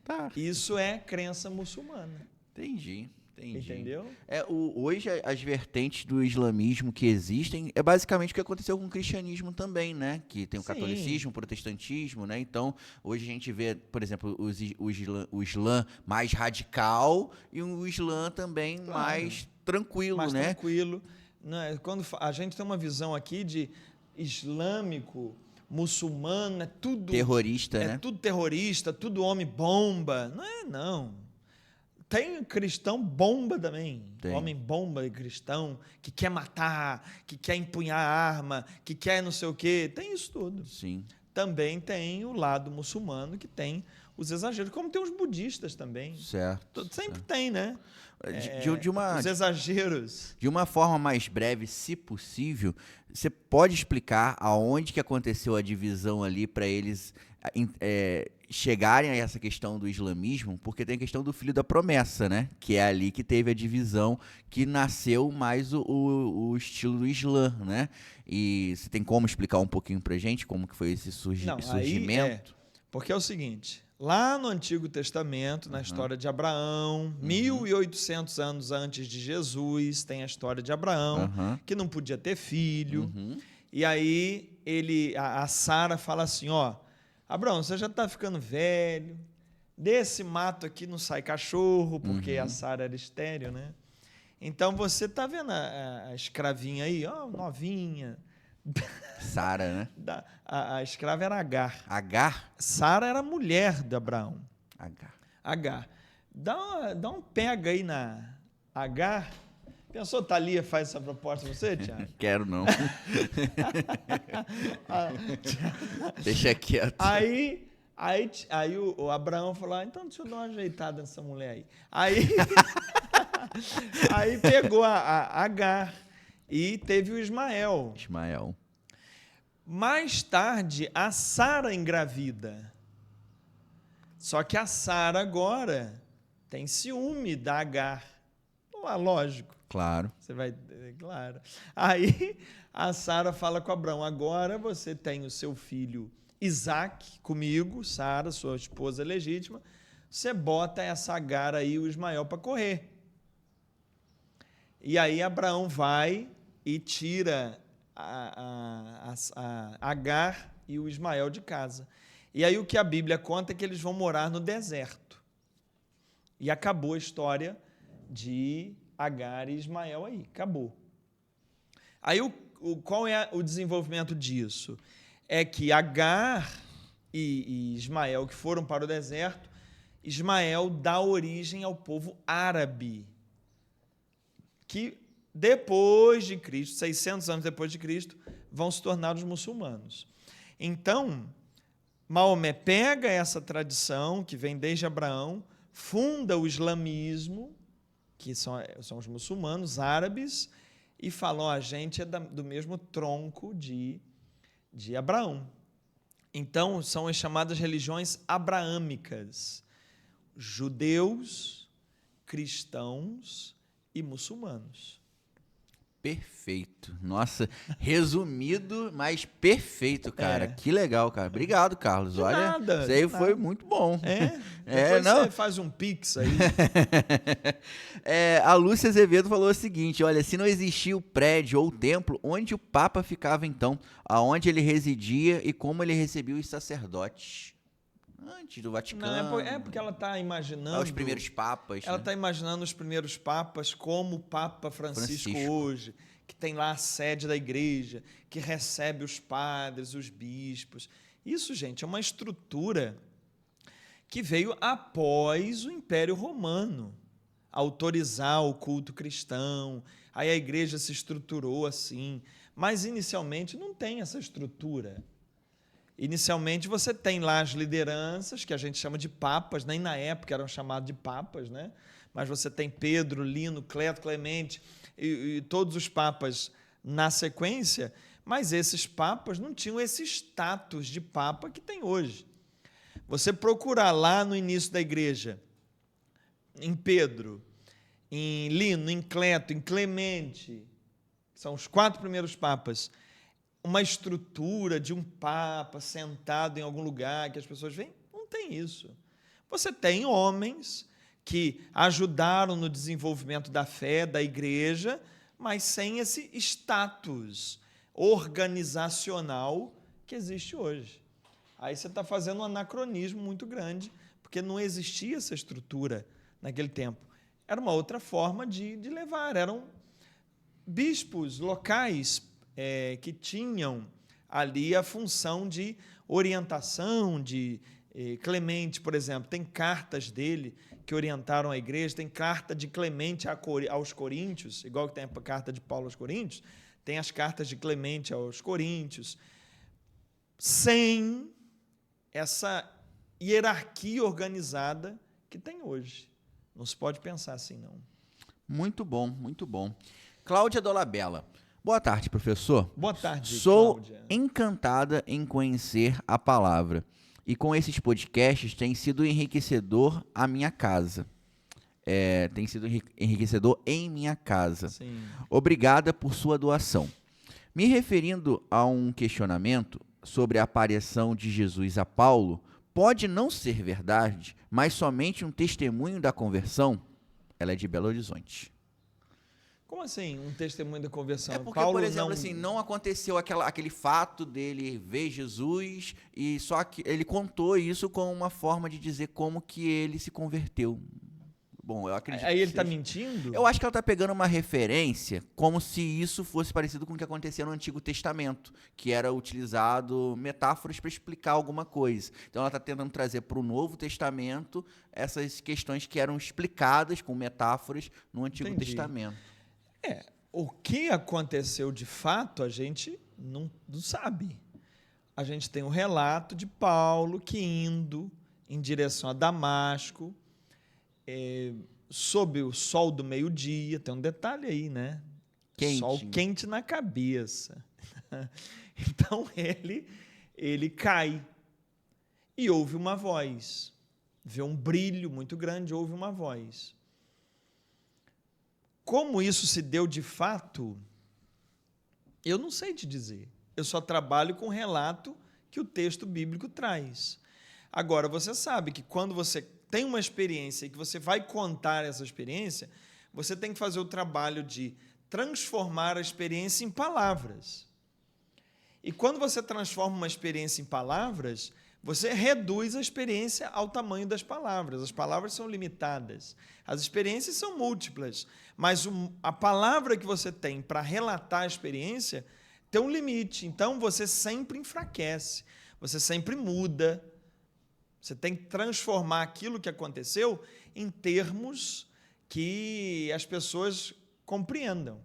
Tá. Isso é crença muçulmana. Entendi. Entendi. Entendeu? Hoje, as vertentes do islamismo que existem é basicamente o que aconteceu com o cristianismo também, né? Que tem o Sim. catolicismo, o protestantismo, né? Então, hoje a gente vê, por exemplo, o Islã mais radical e o Islã também mais tranquilo, Mais né? tranquilo. Né? Quando a gente tem uma visão aqui de islâmico, muçulmano, é tudo... Terrorista, é né? tudo terrorista, tudo homem-bomba. Não é, não. Tem cristão bomba também. Tem. Homem bomba e cristão que quer matar, que quer empunhar arma, que quer não sei o quê. Tem isso tudo. Sim. Também tem o lado muçulmano que tem os exageros, como tem os budistas também. Certo. Sempre certo. tem, né? Os exageros. De uma forma mais breve, se possível, você pode explicar aonde que aconteceu a divisão ali para eles chegarem a essa questão do islamismo? Porque tem a questão do filho da promessa, né? Que é ali que teve a divisão, que nasceu mais o estilo do Islã, né? E você tem como explicar um pouquinho pra gente como que foi esse surgimento? Porque é o seguinte, lá no Antigo Testamento, na história de Abraão, 1.800 anos antes de Jesus, tem a história de Abraão, que não podia ter filho. E aí a Sara fala assim, ó, Abraão, você já está ficando velho, desse mato aqui não sai cachorro, porque a Sara era estéril, né? Então você está vendo a escravinha aí, ó, novinha. Sara, né? A escrava era Agar. Agar? Sara era a mulher de Abraão. Agar. Dá um pega aí na Agar. Pensou, Thalia faz essa proposta pra você, Tiago? Quero não. Deixa quieto. Aí o Abraão falou, então deixa eu dar uma ajeitada nessa mulher aí. Aí pegou a Agar e teve o Ismael. Mais tarde, a Sara engravida. Só que a Sara agora tem ciúme da Agar. Lógico. Claro. Claro. Aí a Sara fala com Abraão, agora você tem o seu filho Isaac comigo, Sara, sua esposa legítima, você bota essa Agar aí, o Ismael, para correr. E aí Abraão vai e tira a Agar e o Ismael de casa. E aí o que a Bíblia conta é que eles vão morar no deserto. E acabou a história de Agar e Ismael aí, acabou. Aí qual é o desenvolvimento disso? É que Agar e Ismael, que foram para o deserto, Ismael dá origem ao povo árabe, que depois de Cristo, 600 anos depois de Cristo, vão se tornar os muçulmanos. Então, Maomé pega essa tradição que vem desde Abraão, funda o islamismo, que são os muçulmanos árabes, e falam, a gente é do mesmo tronco de Abraão. Então, são as chamadas religiões abraâmicas, judeus, cristãos e muçulmanos. Perfeito. Nossa, resumido, mas perfeito, cara. Que legal, cara. Obrigado, Carlos. Olha, isso aí foi muito bom. Depois você faz um pix aí. A Lúcia Azevedo falou o seguinte, olha, se não existia o prédio ou o templo, onde o Papa ficava então? Aonde ele residia e como ele recebia os sacerdotes? Antes do Vaticano. Não, porque ela está imaginando... Os primeiros papas. Ela está imaginando os primeiros papas como o Papa Francisco hoje, que tem lá a sede da igreja, que recebe os padres, os bispos. Isso, gente, é uma estrutura que veio após o Império Romano autorizar o culto cristão. Aí a igreja se estruturou assim. Mas, inicialmente, não tem essa estrutura. Inicialmente, você tem lá as lideranças, que a gente chama de papas, nem na época eram chamados de papas, né? Mas você tem Pedro, Lino, Cleto, Clemente e todos os papas na sequência, mas esses papas não tinham esse status de papa que tem hoje. Você procurar lá no início da igreja, em Pedro, em Lino, em Cleto, em Clemente, são os 4 primeiros papas, uma estrutura de um papa sentado em algum lugar que as pessoas veem, não tem isso. Você tem homens que ajudaram no desenvolvimento da fé, da igreja, mas sem esse status organizacional que existe hoje. Aí você está fazendo um anacronismo muito grande, porque não existia essa estrutura naquele tempo. Era uma outra forma de levar. Eram bispos locais que tinham ali a função de orientação, de Clemente, por exemplo, tem cartas dele que orientaram a igreja, tem carta de Clemente aos Coríntios, igual que tem a carta de Paulo aos Coríntios, tem as cartas de Clemente aos Coríntios, sem essa hierarquia organizada que tem hoje. Não se pode pensar assim, não. Muito bom, muito bom. Cláudia Dolabella. Boa tarde, professor. Boa tarde, Sou Cláudia. encantada em conhecer a palavra. E com esses podcasts tem sido enriquecedor a minha casa. Tem sido enriquecedor em minha casa. Sim. Obrigada por sua doação. Me referindo a um questionamento sobre a aparição de Jesus a Paulo, pode não ser verdade, mas somente um testemunho da conversão? Ela é de Belo Horizonte. Como assim, um testemunho da conversão? É porque, Paulo por exemplo, não aconteceu aquele fato dele ver Jesus e só que ele contou isso como uma forma de dizer como que ele se converteu. Bom, eu acredito Aí que ele está seja. mentindo? Eu acho que ela está pegando uma referência como se isso fosse parecido com o que acontecia no Antigo Testamento, que era utilizado metáforas para explicar alguma coisa. Então ela está tentando trazer para o Novo Testamento essas questões que eram explicadas com metáforas no Antigo Testamento. O que aconteceu de fato, a gente não sabe. A gente tem um relato de Paulo que indo em direção a Damasco, sob o sol do meio-dia, tem um detalhe aí, né? Quente. Sol quente na cabeça. Então ele cai e ouve uma voz. Vê um brilho muito grande, ouve uma voz. Como isso se deu de fato, eu não sei te dizer. Eu só trabalho com o relato que o texto bíblico traz. Agora, você sabe que quando você tem uma experiência e que você vai contar essa experiência, você tem que fazer o trabalho de transformar a experiência em palavras. E quando você transforma uma experiência em palavras, você reduz a experiência ao tamanho das palavras. As palavras são limitadas. As experiências são múltiplas. Mas a palavra que você tem para relatar a experiência tem um limite. Então, você sempre enfraquece. Você sempre muda. Você tem que transformar aquilo que aconteceu em termos que as pessoas compreendam.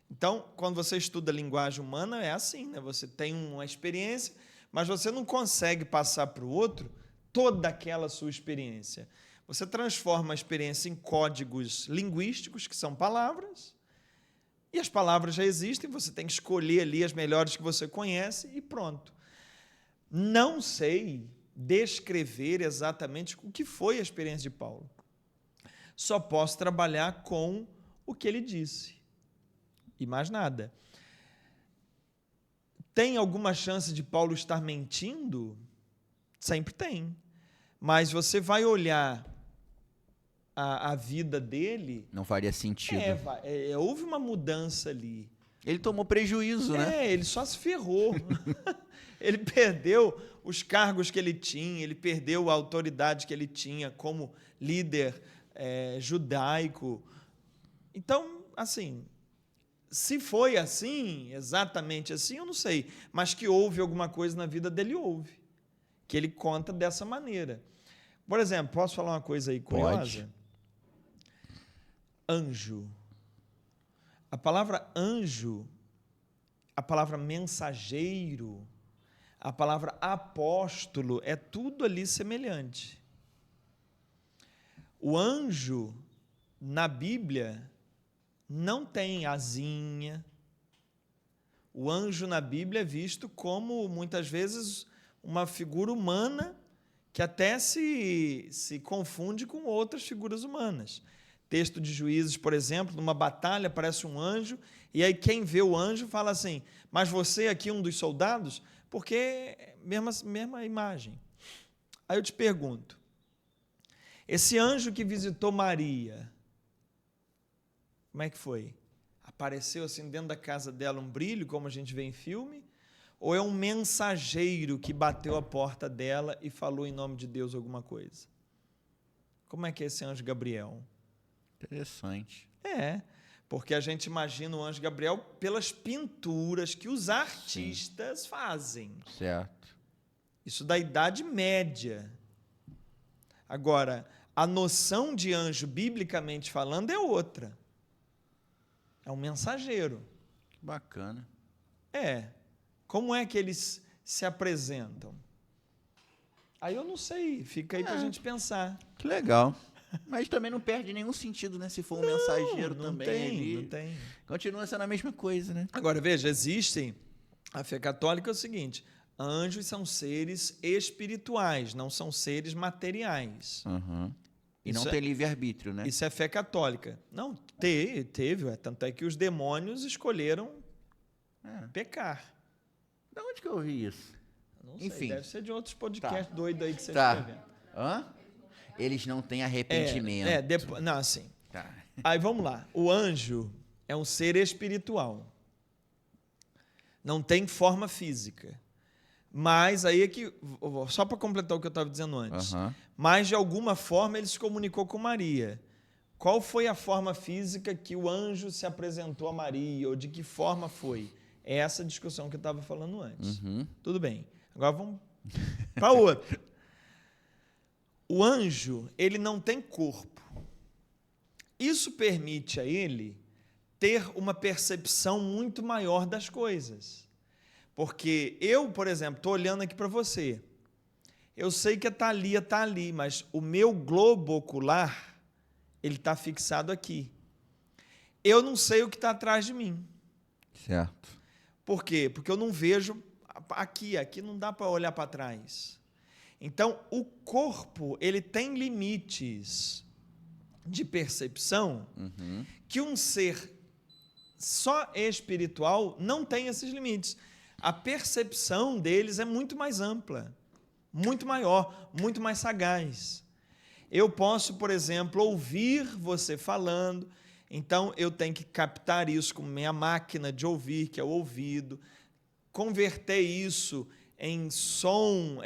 Então, quando você estuda linguagem humana, é assim, né? Você tem uma experiência, mas você não consegue passar para o outro toda aquela sua experiência. Você transforma a experiência em códigos linguísticos, que são palavras, e as palavras já existem, você tem que escolher ali as melhores que você conhece e pronto. Não sei descrever exatamente o que foi a experiência de Paulo. Só posso trabalhar com o que ele disse, e mais nada. Tem alguma chance de Paulo estar mentindo? Sempre tem. Mas você vai olhar a vida dele... Não faria sentido. Houve uma mudança ali. Ele tomou prejuízo, né? Ele só se ferrou. Ele perdeu os cargos que ele tinha, ele perdeu a autoridade que ele tinha como líder judaico. Então, assim... Se foi assim, exatamente assim, eu não sei. Mas que houve alguma coisa na vida dele, houve. Que ele conta dessa maneira. Por exemplo, posso falar uma coisa aí curiosa? Pode. Anjo. A palavra anjo, a palavra mensageiro, a palavra apóstolo, é tudo ali semelhante. O anjo, na Bíblia... não tem asinha. O anjo na Bíblia é visto como, muitas vezes, uma figura humana que até se confunde com outras figuras humanas. Texto de Juízes, por exemplo, numa batalha aparece um anjo, e aí quem vê o anjo fala assim, mas você aqui é um dos soldados? Porque é a mesma imagem. Aí eu te pergunto, Esse anjo que visitou Maria, como é que foi? Apareceu assim dentro da casa dela um brilho, como a gente vê em filme? Ou é um mensageiro que bateu a porta dela e falou em nome de Deus alguma coisa? Como é que é esse anjo Gabriel? Interessante. Porque a gente imagina o anjo Gabriel pelas pinturas que os artistas fazem. Certo. Isso da Idade Média. Agora, a noção de anjo, biblicamente falando, é outra. É um mensageiro. Que bacana. Como é que eles se apresentam? Aí eu não sei, fica aí pra gente pensar. Que legal. Mas também não perde nenhum sentido, né? Se for um mensageiro também. Não tem. Continua sendo a mesma coisa, né? Agora, veja, a fé católica é o seguinte, anjos são seres espirituais, não são seres materiais. Uhum. E Isso não tem livre-arbítrio, né? Isso é fé católica. Não, teve, tanto é que os demônios escolheram pecar. De onde que eu ouvi isso? Não sei, Enfim. deve ser de outros podcasts doidos aí que você Tá. está vendo. Hã? Eles não têm arrependimento. Depois, não, assim. Tá. Aí vamos lá. O anjo é um ser espiritual. Não tem forma física. Mas aí é que, só para completar o que eu estava dizendo antes, mas de alguma forma ele se comunicou com Maria. Qual foi a forma física que o anjo se apresentou a Maria? Ou de que forma foi? É essa discussão que eu estava falando antes. Tudo bem. Agora vamos para outra. O anjo, ele não tem corpo. Isso permite a ele ter uma percepção muito maior das coisas. Porque eu, por exemplo, estou olhando aqui para você. Eu sei que a Thalia está ali, mas o meu globo ocular, ele está fixado aqui. Eu não sei o que está atrás de mim. Certo. Por quê? Porque eu não vejo aqui não dá para olhar para trás. Então, o corpo, ele tem limites de percepção que um ser só espiritual não tem esses limites. A percepção deles é muito mais ampla, muito maior, muito mais sagaz. Eu posso, por exemplo, ouvir você falando, então eu tenho que captar isso com minha máquina de ouvir, que é o ouvido, converter isso em som,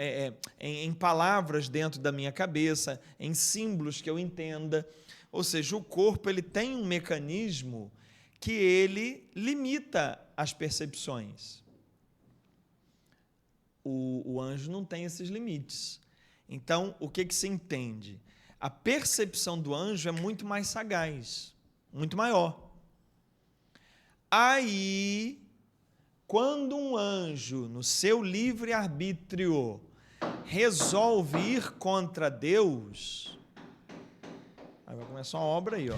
em palavras dentro da minha cabeça, em símbolos que eu entenda. Ou seja, o corpo ele tem um mecanismo que ele limita as percepções. O anjo não tem esses limites. Então, o que se entende? A percepção do anjo é muito mais sagaz, muito maior. Aí, quando um anjo, no seu livre-arbítrio, resolve ir contra Deus, aí vai começar uma obra aí, ó.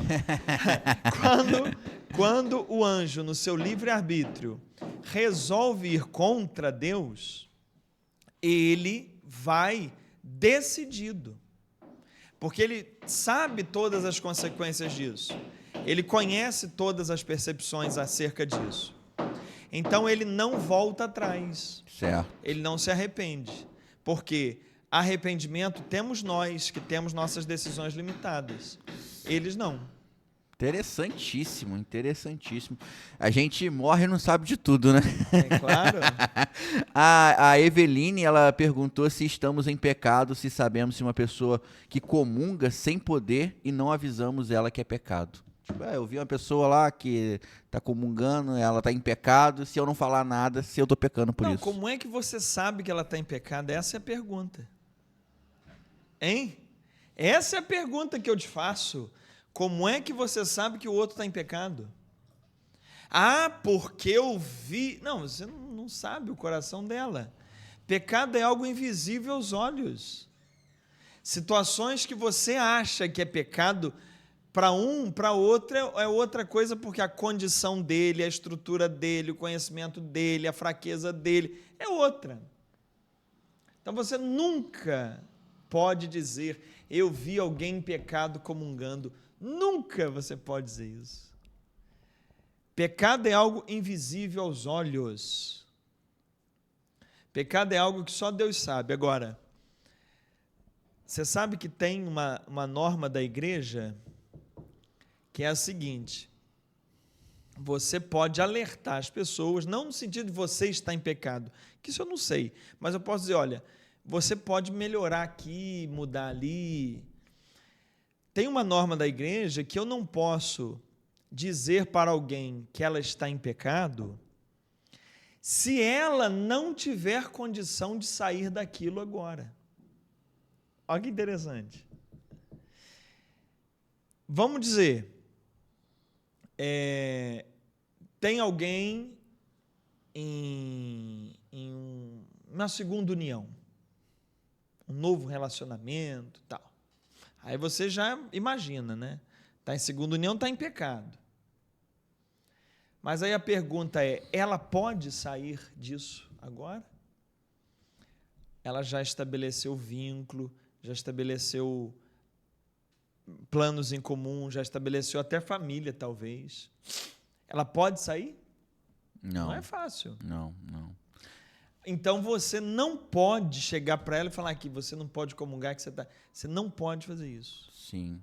Quando o anjo, no seu livre-arbítrio, resolve ir contra Deus, ele vai decidido, porque ele sabe todas as consequências disso, ele conhece todas as percepções acerca disso. Então ele não volta atrás, certo. Ele não se arrepende, porque arrependimento temos nós, que temos nossas decisões limitadas, eles não. Interessantíssimo, interessantíssimo. A gente morre e não sabe de tudo, né? É claro. A Eveline, ela perguntou se estamos em pecado, se sabemos se uma pessoa que comunga sem poder e não avisamos ela que é pecado. Tipo, eu vi uma pessoa lá que está comungando, ela está em pecado, se eu não falar nada, se eu estou pecando por isso. Como é que você sabe que ela está em pecado? Essa é a pergunta. Hein? Essa é a pergunta que eu te faço. Como é que você sabe que o outro está em pecado? Ah, porque eu vi... Não, você não sabe o coração dela. Pecado é algo invisível aos olhos. Situações que você acha que é pecado, para um, para outro é outra coisa, porque a condição dele, a estrutura dele, o conhecimento dele, a fraqueza dele é outra. Então você nunca pode dizer, eu vi alguém em pecado comungando. Nunca você pode dizer isso. Pecado é algo invisível aos olhos. Pecado é algo que só Deus sabe. Agora, Você sabe que tem uma norma da igreja que é a seguinte: você pode alertar as pessoas, não no sentido de você estar em pecado, que isso eu não sei, mas eu posso dizer, olha, você pode melhorar aqui, mudar ali. Tem uma norma da igreja que eu não posso dizer para alguém que ela está em pecado se ela não tiver condição de sair daquilo agora. Olha que interessante. Vamos dizer, tem alguém em uma segunda união, um novo relacionamento, tal. Aí você já imagina, né? Está em segunda união, está em pecado. Mas aí a pergunta é, ela pode sair disso agora? Ela já estabeleceu vínculo, já estabeleceu planos em comum, já estabeleceu até família, talvez. Ela pode sair? Não. Não é fácil. Não. Então você não pode chegar para ela e falar que você não pode comungar, que você está. Você não pode fazer isso. Sim.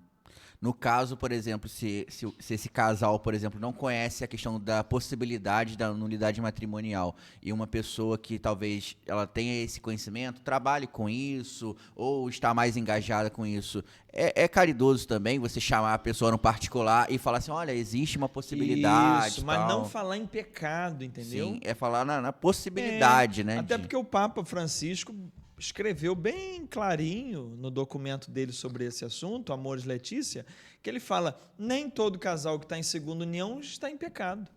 No caso, por exemplo, se esse casal, por exemplo, não conhece a questão da possibilidade da nulidade matrimonial e uma pessoa que talvez ela tenha esse conhecimento, trabalhe com isso ou está mais engajada com isso, é caridoso também você chamar a pessoa no particular e falar assim, olha, existe uma possibilidade. Isso, mas não falar em pecado, entendeu? Sim, é falar na possibilidade, né? Até porque o Papa Francisco escreveu bem clarinho no documento dele sobre esse assunto, Amoris Laetitia, que ele fala, nem todo casal que está em segunda união está em pecado.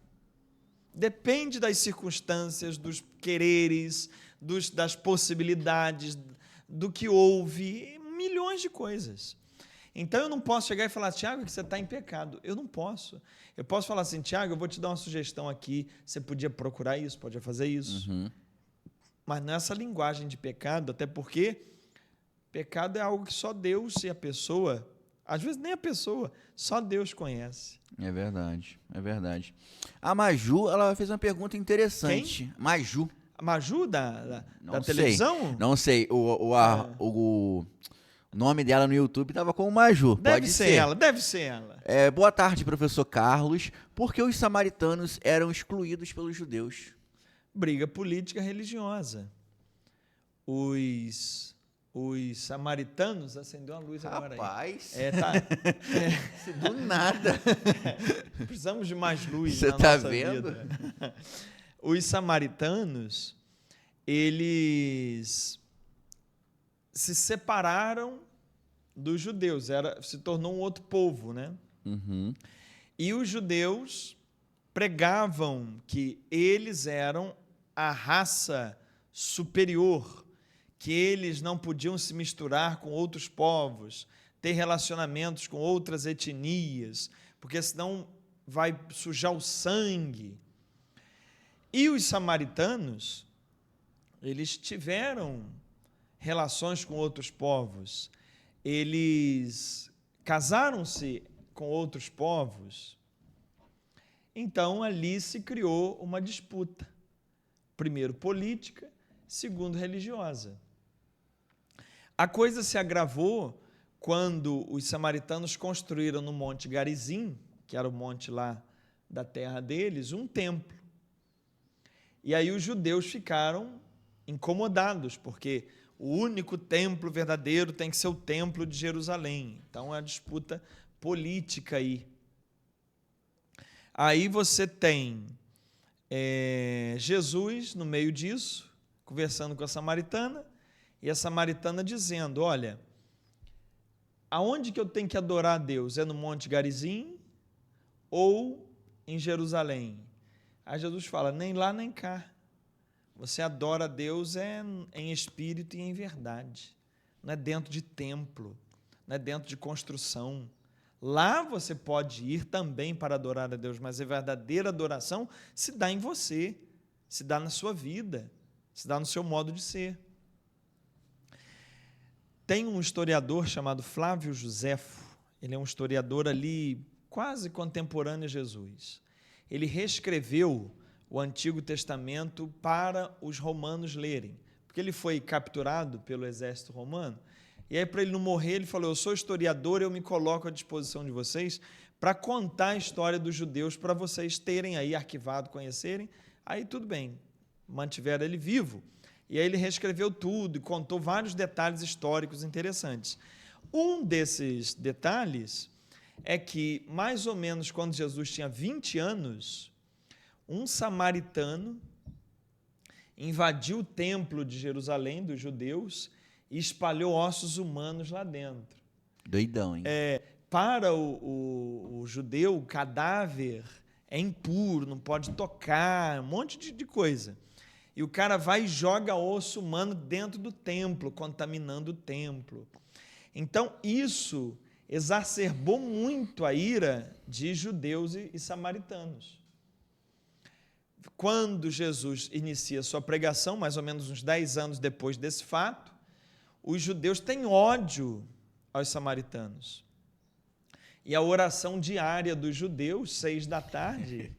Depende das circunstâncias, dos quereres, das possibilidades, do que houve, milhões de coisas. Então eu não posso chegar e falar, Tiago, que você está em pecado. Eu não posso. Eu posso falar assim, Tiago, eu vou te dar uma sugestão aqui, você podia procurar isso, podia fazer isso. Uhum. Mas nessa linguagem de pecado, até porque pecado é algo que só Deus e a pessoa, às vezes nem a pessoa, só Deus conhece. É verdade, é verdade. A Maju, ela fez uma pergunta interessante. Quem? Maju. A Maju da Não sei. televisão? Não sei. O nome dela no YouTube estava como Maju. Deve ser ela, deve ser ela. Boa tarde, professor Carlos. Por que os samaritanos eram excluídos pelos judeus? Briga política religiosa. Os samaritanos acendeu a luz agora aí. Rapaz, Do nada. Precisamos de mais luz Você na tá nossa vendo? vida. Os samaritanos, eles se separaram dos judeus, se tornou um outro povo, né? Uhum. E os judeus pregavam que eles eram a raça superior, que eles não podiam se misturar com outros povos, ter relacionamentos com outras etnias, porque senão vai sujar o sangue. E os samaritanos, eles tiveram relações com outros povos, eles casaram-se com outros povos. Então, ali se criou uma disputa. Primeiro, política, segundo, religiosa. A coisa se agravou quando os samaritanos construíram no Monte Garizim, que era o monte lá da terra deles, um templo. E aí os judeus ficaram incomodados, porque o único templo verdadeiro tem que ser o templo de Jerusalém. Então, é uma disputa política aí. Aí você tem Jesus no meio disso, conversando com a samaritana, e a samaritana dizendo, olha, aonde que eu tenho que adorar a Deus? É no Monte Garizim ou em Jerusalém? Aí Jesus fala, nem lá nem cá. Você adora a Deus em espírito e em verdade. Não é dentro de templo, não é dentro de construção. Lá você pode ir também para adorar a Deus, mas a verdadeira adoração se dá em você, se dá na sua vida, se dá no seu modo de ser. Tem um historiador chamado Flávio Joséfo, ele é um historiador ali quase contemporâneo a Jesus. Ele reescreveu o Antigo Testamento para os romanos lerem, porque ele foi capturado pelo exército romano E aí, para ele não morrer, ele falou: eu sou historiador, eu me coloco à disposição de vocês para contar a história dos judeus, para vocês terem aí arquivado, conhecerem. Aí tudo bem, mantiveram ele vivo. E aí ele reescreveu tudo e contou vários detalhes históricos interessantes. Um desses detalhes é que, mais ou menos quando Jesus tinha 20 anos, um samaritano invadiu o templo de Jerusalém, dos judeus, e espalhou ossos humanos lá dentro. Doidão, hein? Para o judeu, o cadáver é impuro, não pode tocar, um monte de coisa. E o cara vai e joga osso humano dentro do templo, contaminando o templo. Então, isso exacerbou muito a ira de judeus e samaritanos. Quando Jesus inicia sua pregação, mais ou menos uns 10 anos depois desse fato, os judeus têm ódio aos samaritanos. E a oração diária dos judeus, 6 da tarde,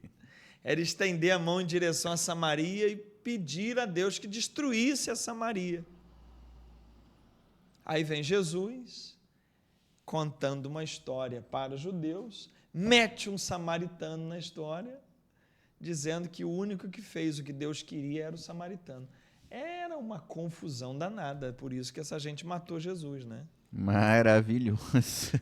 era estender a mão em direção a Samaria e pedir a Deus que destruísse a Samaria. Aí vem Jesus, contando uma história para os judeus, mete um samaritano na história, dizendo que o único que fez o que Deus queria era o samaritano. Era uma confusão danada, por isso que essa gente matou Jesus, né? Maravilhoso.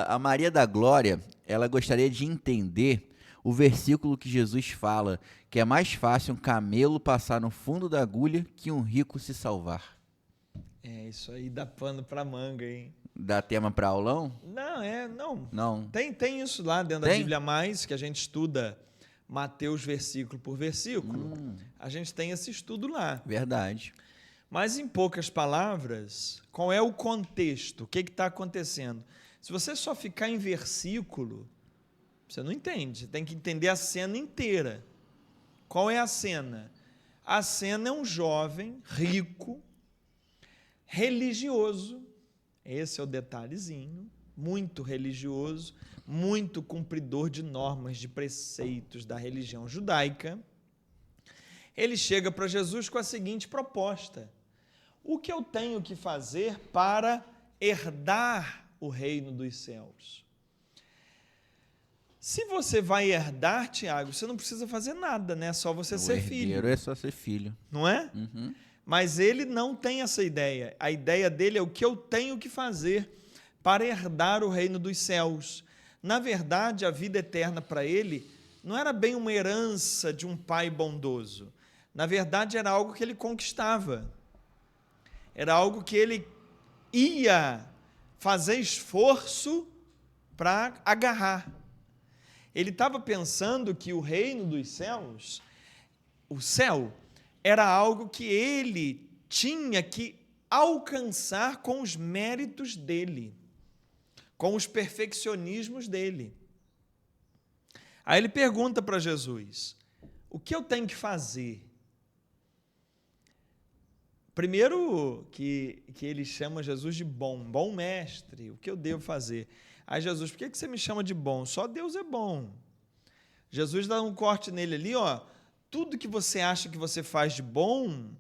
A Maria da Glória, ela gostaria de entender o versículo que Jesus fala, que é mais fácil um camelo passar no fundo da agulha que um rico se salvar. Isso aí dá pano para manga, hein? Dá tema para aulão? Não. Tem isso lá dentro da Bíblia Mais, que a gente estuda Mateus versículo por versículo. A gente tem esse estudo lá. Verdade. Mas, em poucas palavras, qual é o contexto? O que está acontecendo? Se você só ficar em versículo, você não entende. Você tem que entender a cena inteira. Qual é a cena? A cena é um jovem rico, religioso, esse é o detalhezinho, muito religioso, muito cumpridor de normas, de preceitos da religião judaica. Ele chega para Jesus com a seguinte proposta: o que eu tenho que fazer para herdar o reino dos céus? Se você vai herdar, Tiago, você não precisa fazer nada, né? Só você ser filho. O herdeiro é só ser filho. Não é? Uhum. Mas ele não tem essa ideia. A ideia dele é o que eu tenho que fazer para herdar o reino dos céus. Na verdade, a vida eterna para ele não era bem uma herança de um pai bondoso. Na verdade, era algo que ele conquistava. Era algo que ele ia fazer esforço para agarrar. Ele estava pensando que o reino dos céus, o céu, era algo que ele tinha que alcançar com os méritos dele, com os perfeccionismos dele. Aí ele pergunta para Jesus: o que eu tenho que fazer? Primeiro que ele chama Jesus de bom mestre, o que eu devo fazer? Aí Jesus: por que você me chama de bom? Só Deus é bom. Jesus dá um corte nele ali, ó. Tudo que você acha que você faz de bom,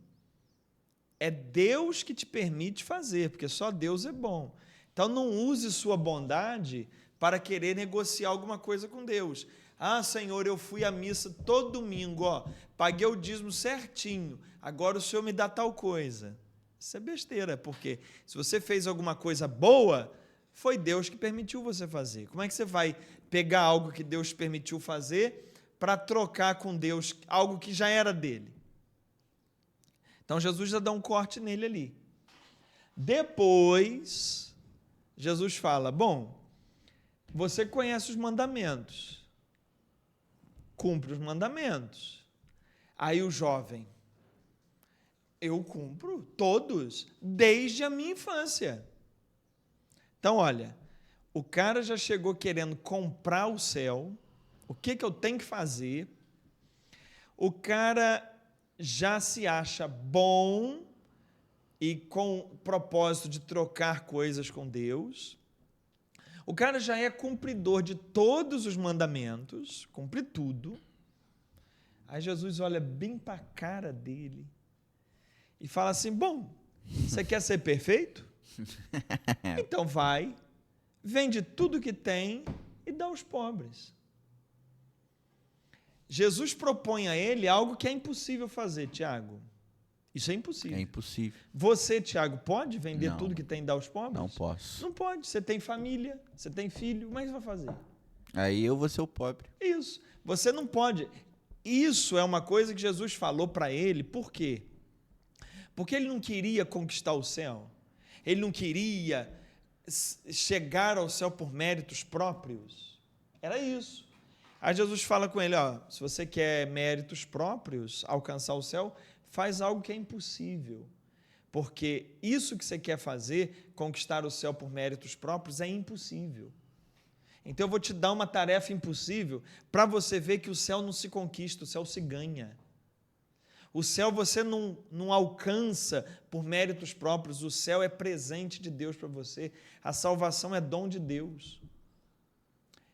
é Deus que te permite fazer, porque só Deus é bom. Então não use sua bondade para querer negociar alguma coisa com Deus. Ah, Senhor, eu fui à missa todo domingo, ó, paguei o dízimo certinho, agora o Senhor me dá tal coisa. Isso é besteira, porque se você fez alguma coisa boa, foi Deus que permitiu você fazer. Como é que você vai pegar algo que Deus permitiu fazer para trocar com Deus algo que já era dele? Então Jesus já dá um corte nele ali. Depois, Jesus fala: bom, você conhece os mandamentos, cumpre os mandamentos. Aí o jovem: eu cumpro todos, desde a minha infância. Então, olha, o cara já chegou querendo comprar o céu. O que eu tenho que fazer? O cara já se acha bom e com propósito de trocar coisas com Deus. O cara já é cumpridor de todos os mandamentos, cumpre tudo. Aí Jesus olha bem para a cara dele e fala assim: bom, Você quer ser perfeito? Então vai, vende tudo que tem e dá aos pobres. Jesus propõe a ele algo que é impossível fazer, Tiago. Isso é impossível. É impossível. Você, Tiago, pode vender Não. tudo que tem e dar aos pobres? Não posso. Não pode. Você tem família, você tem filho, como é que você vai fazer? Aí eu vou ser o pobre. Isso. Você não pode. Isso é uma coisa que Jesus falou para ele. Por quê? Porque ele não queria conquistar o céu. Ele não queria chegar ao céu por méritos próprios. Era isso. Aí Jesus fala com ele, ó, se você quer méritos próprios, alcançar o céu, faz algo que é impossível. Porque isso que você quer fazer, conquistar o céu por méritos próprios, é impossível. Então eu vou te dar uma tarefa impossível para você ver que o céu não se conquista, o céu se ganha. O céu você não alcança por méritos próprios, o céu é presente de Deus para você, a salvação é dom de Deus.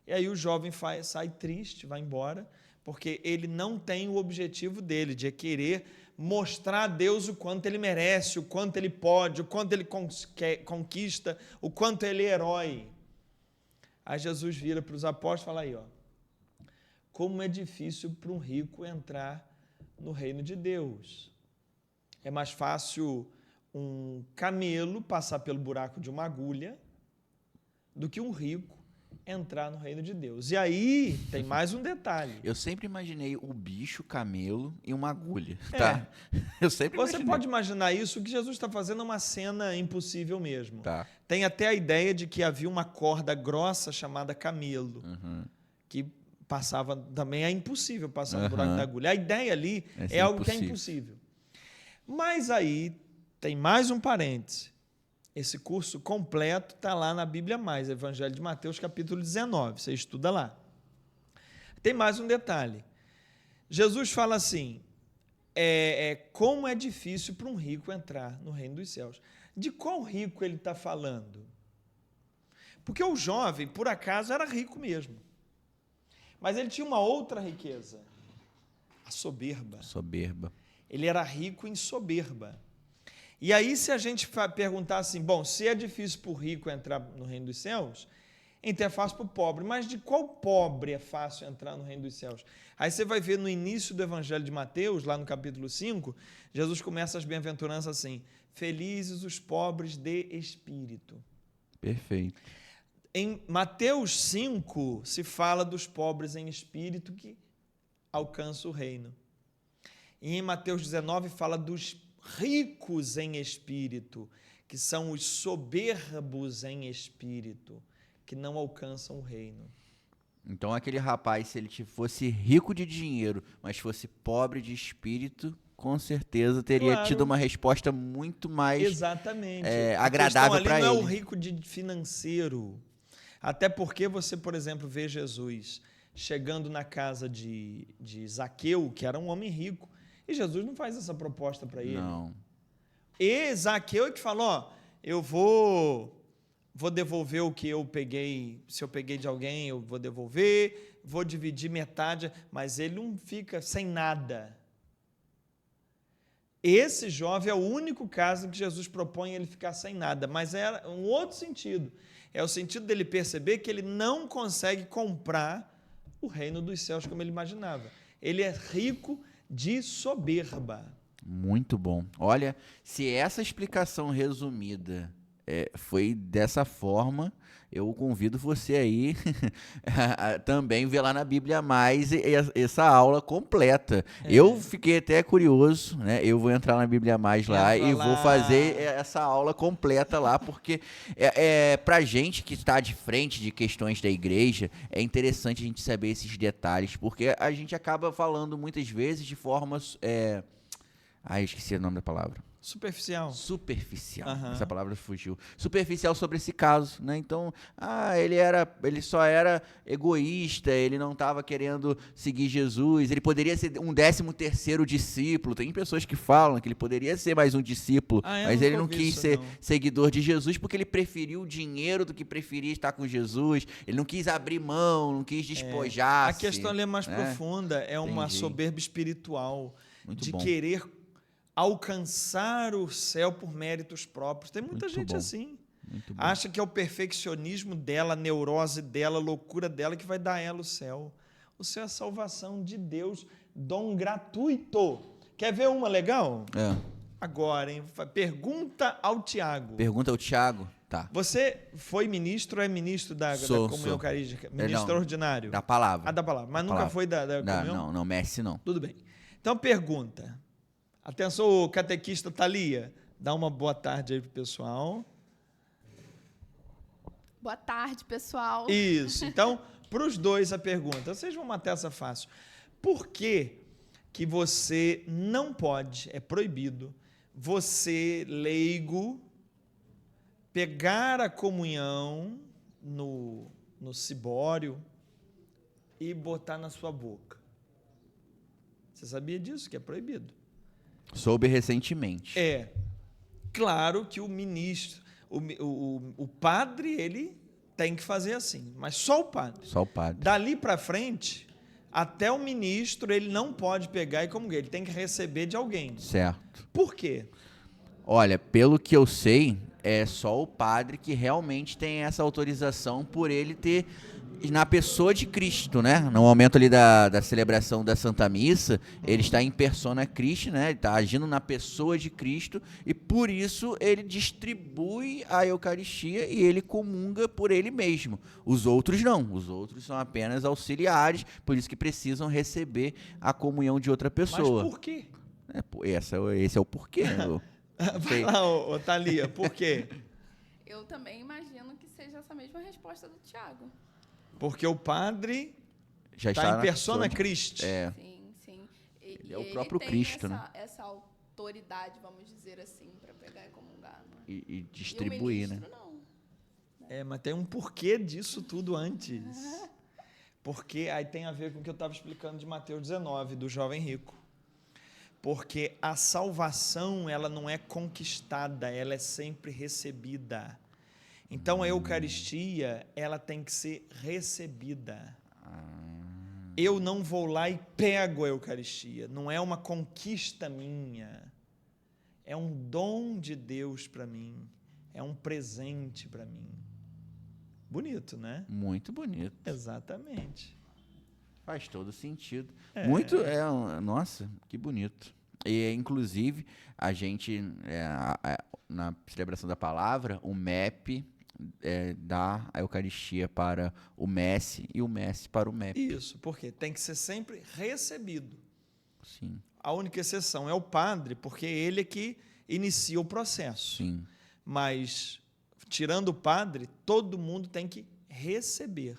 E aí o jovem sai triste, vai embora, porque ele não tem o objetivo dele, de querer mostrar a Deus o quanto ele merece, o quanto ele pode, o quanto ele conquista, o quanto ele é herói. Aí Jesus vira para os apóstolos e fala aí, ó, como é difícil para um rico entrar no reino de Deus. É mais fácil um camelo passar pelo buraco de uma agulha do que um rico entrar no reino de Deus. E aí tem mais um detalhe. Eu sempre imaginei o bicho, camelo e uma agulha, tá? Eu sempre Você imaginei. pode imaginar isso, o que Jesus está fazendo é uma cena impossível mesmo. Tá. Tem até a ideia de que havia uma corda grossa chamada camelo, que passava, também é impossível passar no buraco da agulha. A ideia ali é algo que é impossível. Mas aí tem mais um parêntese. Esse curso completo está lá na Bíblia Mais, Evangelho de Mateus, capítulo 19. Você estuda lá. Tem mais um detalhe. Jesus fala assim, como é difícil para um rico entrar no reino dos céus. De qual rico ele está falando? Porque o jovem, por acaso, era rico mesmo. Mas ele tinha uma outra riqueza, a soberba. Soberba. Ele era rico em soberba. E aí, se a gente perguntar assim, bom, se é difícil para o rico entrar no reino dos céus, então é fácil para o pobre. Mas de qual pobre é fácil entrar no reino dos céus? Aí você vai ver no início do Evangelho de Mateus, lá no capítulo 5, Jesus começa as bem-aventuranças assim, felizes os pobres de espírito. Perfeito. Em Mateus 5, se fala dos pobres em espírito que alcançam o reino. E em Mateus 19, fala dos ricos em espírito, que são os soberbos em espírito, que não alcançam o reino. Então, aquele rapaz, se ele fosse rico de dinheiro, mas fosse pobre de espírito, com certeza teria tido uma resposta muito mais exatamente. agradável para ele. Não é o rico de financeiro. Até porque você, por exemplo, vê Jesus chegando na casa de Zaqueu, que era um homem rico, e Jesus não faz essa proposta para ele. Não. E Zaqueu é que falou, ó, eu vou devolver o que eu peguei, se eu peguei de alguém, eu vou devolver, vou dividir metade, mas ele não fica sem nada. Esse jovem é o único caso que Jesus propõe ele ficar sem nada, mas é um outro sentido. É o sentido dele perceber que ele não consegue comprar o reino dos céus como ele imaginava. Ele é rico de soberba. Muito bom. Olha, se essa explicação resumida foi dessa forma, eu convido você aí a também ver lá na Bíblia Mais essa aula completa. Eu fiquei até curioso, né? Eu vou entrar na Bíblia Mais lá e vou fazer essa aula completa lá, porque pra gente que está de frente de questões da igreja, é interessante a gente saber esses detalhes, porque a gente acaba falando muitas vezes de formas... esqueci o nome da palavra. Superficial. Essa palavra fugiu. Superficial sobre esse caso, né? Então, ele só era egoísta, ele não estava querendo seguir Jesus, ele poderia ser um 13º discípulo. Tem pessoas que falam que ele poderia ser mais um discípulo, mas ele não quis ser seguidor de Jesus porque ele preferiu o dinheiro do que preferia estar com Jesus. Ele não quis abrir mão, não quis despojar. A questão ali é mais profunda, é uma soberba espiritual. Muito de bom. Querer alcançar o céu por méritos próprios. Tem muita Muito gente bom. assim. Muito bom. Acha que é o perfeccionismo dela, a neurose dela, a loucura dela que vai dar a ela o céu. O céu é a salvação de Deus, dom gratuito. Quer ver uma legal? Agora, hein? Pergunta ao Tiago. Pergunta ao Tiago. Tá. Você foi ministro ou é ministro da Comunhão Eucarística? Ministro ordinário? Da palavra. Da palavra. Mas nunca foi da comunhão? Não, Messi não. Tudo bem. Então, pergunta. Atenção, catequista Thalia. Dá uma boa tarde aí pro pessoal. Boa tarde, pessoal. Isso. Então, para os dois a pergunta. Vocês vão matar essa fácil. Por que você não pode, é proibido, você, leigo, pegar a comunhão no cibório e botar na sua boca? Você sabia disso, que é proibido? Soube recentemente. É. Claro que o ministro, o padre, ele tem que fazer assim, mas só o padre. Só o padre. Dali para frente, até o ministro, ele não pode pegar e comungar, ele tem que receber de alguém. Certo. Por quê? Olha, pelo que eu sei, é só o padre que realmente tem essa autorização por ele ter, na pessoa de Cristo, né? No momento ali da celebração da Santa Missa, ele está em persona Christi, né? Ele está agindo na pessoa de Cristo e por isso ele distribui a Eucaristia e ele comunga por ele mesmo. Os outros não, os outros são apenas auxiliares, por isso que precisam receber a comunhão de outra pessoa. Mas por quê? Esse é o porquê. Vai lá, Thalia, por quê? Eu também imagino que seja essa mesma resposta do Tiago. Porque o padre já está em persona Christi. É. Sim, sim. Ele é o próprio tem Cristo, né? essa autoridade, vamos dizer assim, para pegar e comungar. Né? E distribuir, e o né? ministro, não. Mas tem um porquê disso tudo antes. Porque aí tem a ver com o que eu estava explicando de Mateus 19, do jovem rico. Porque a salvação, ela não é conquistada, ela é sempre recebida. Então, a Eucaristia, ela tem que ser recebida. Eu não vou lá e pego a Eucaristia. Não é uma conquista minha. É um dom de Deus para mim. É um presente para mim. Bonito, né? Muito bonito. Exatamente. Faz todo sentido. É. Nossa, que bonito. E, inclusive, a gente, na celebração da palavra, o MEP dá a Eucaristia para o Messi e o Messi para o MEP. Isso, porque tem que ser sempre recebido. Sim. A única exceção é o padre, porque ele é que inicia o processo. Sim. Mas, tirando o padre, todo mundo tem que receber.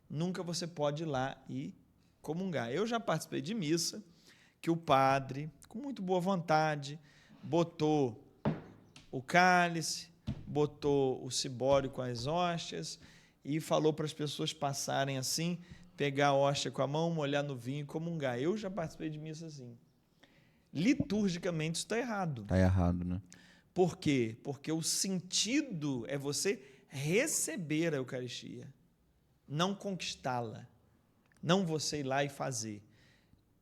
Nunca você pode ir lá e comungar. Eu já participei de missa que o padre, com muito boa vontade, botou o cálice, botou o cibório com as hóstias e falou para as pessoas passarem assim, pegar a hóstia com a mão, molhar no vinho e comungar. Eu já participei de missa assim. Liturgicamente isso está errado. Está errado, né? Por quê? Porque o sentido é você receber a Eucaristia, não conquistá-la, não você ir lá e fazer.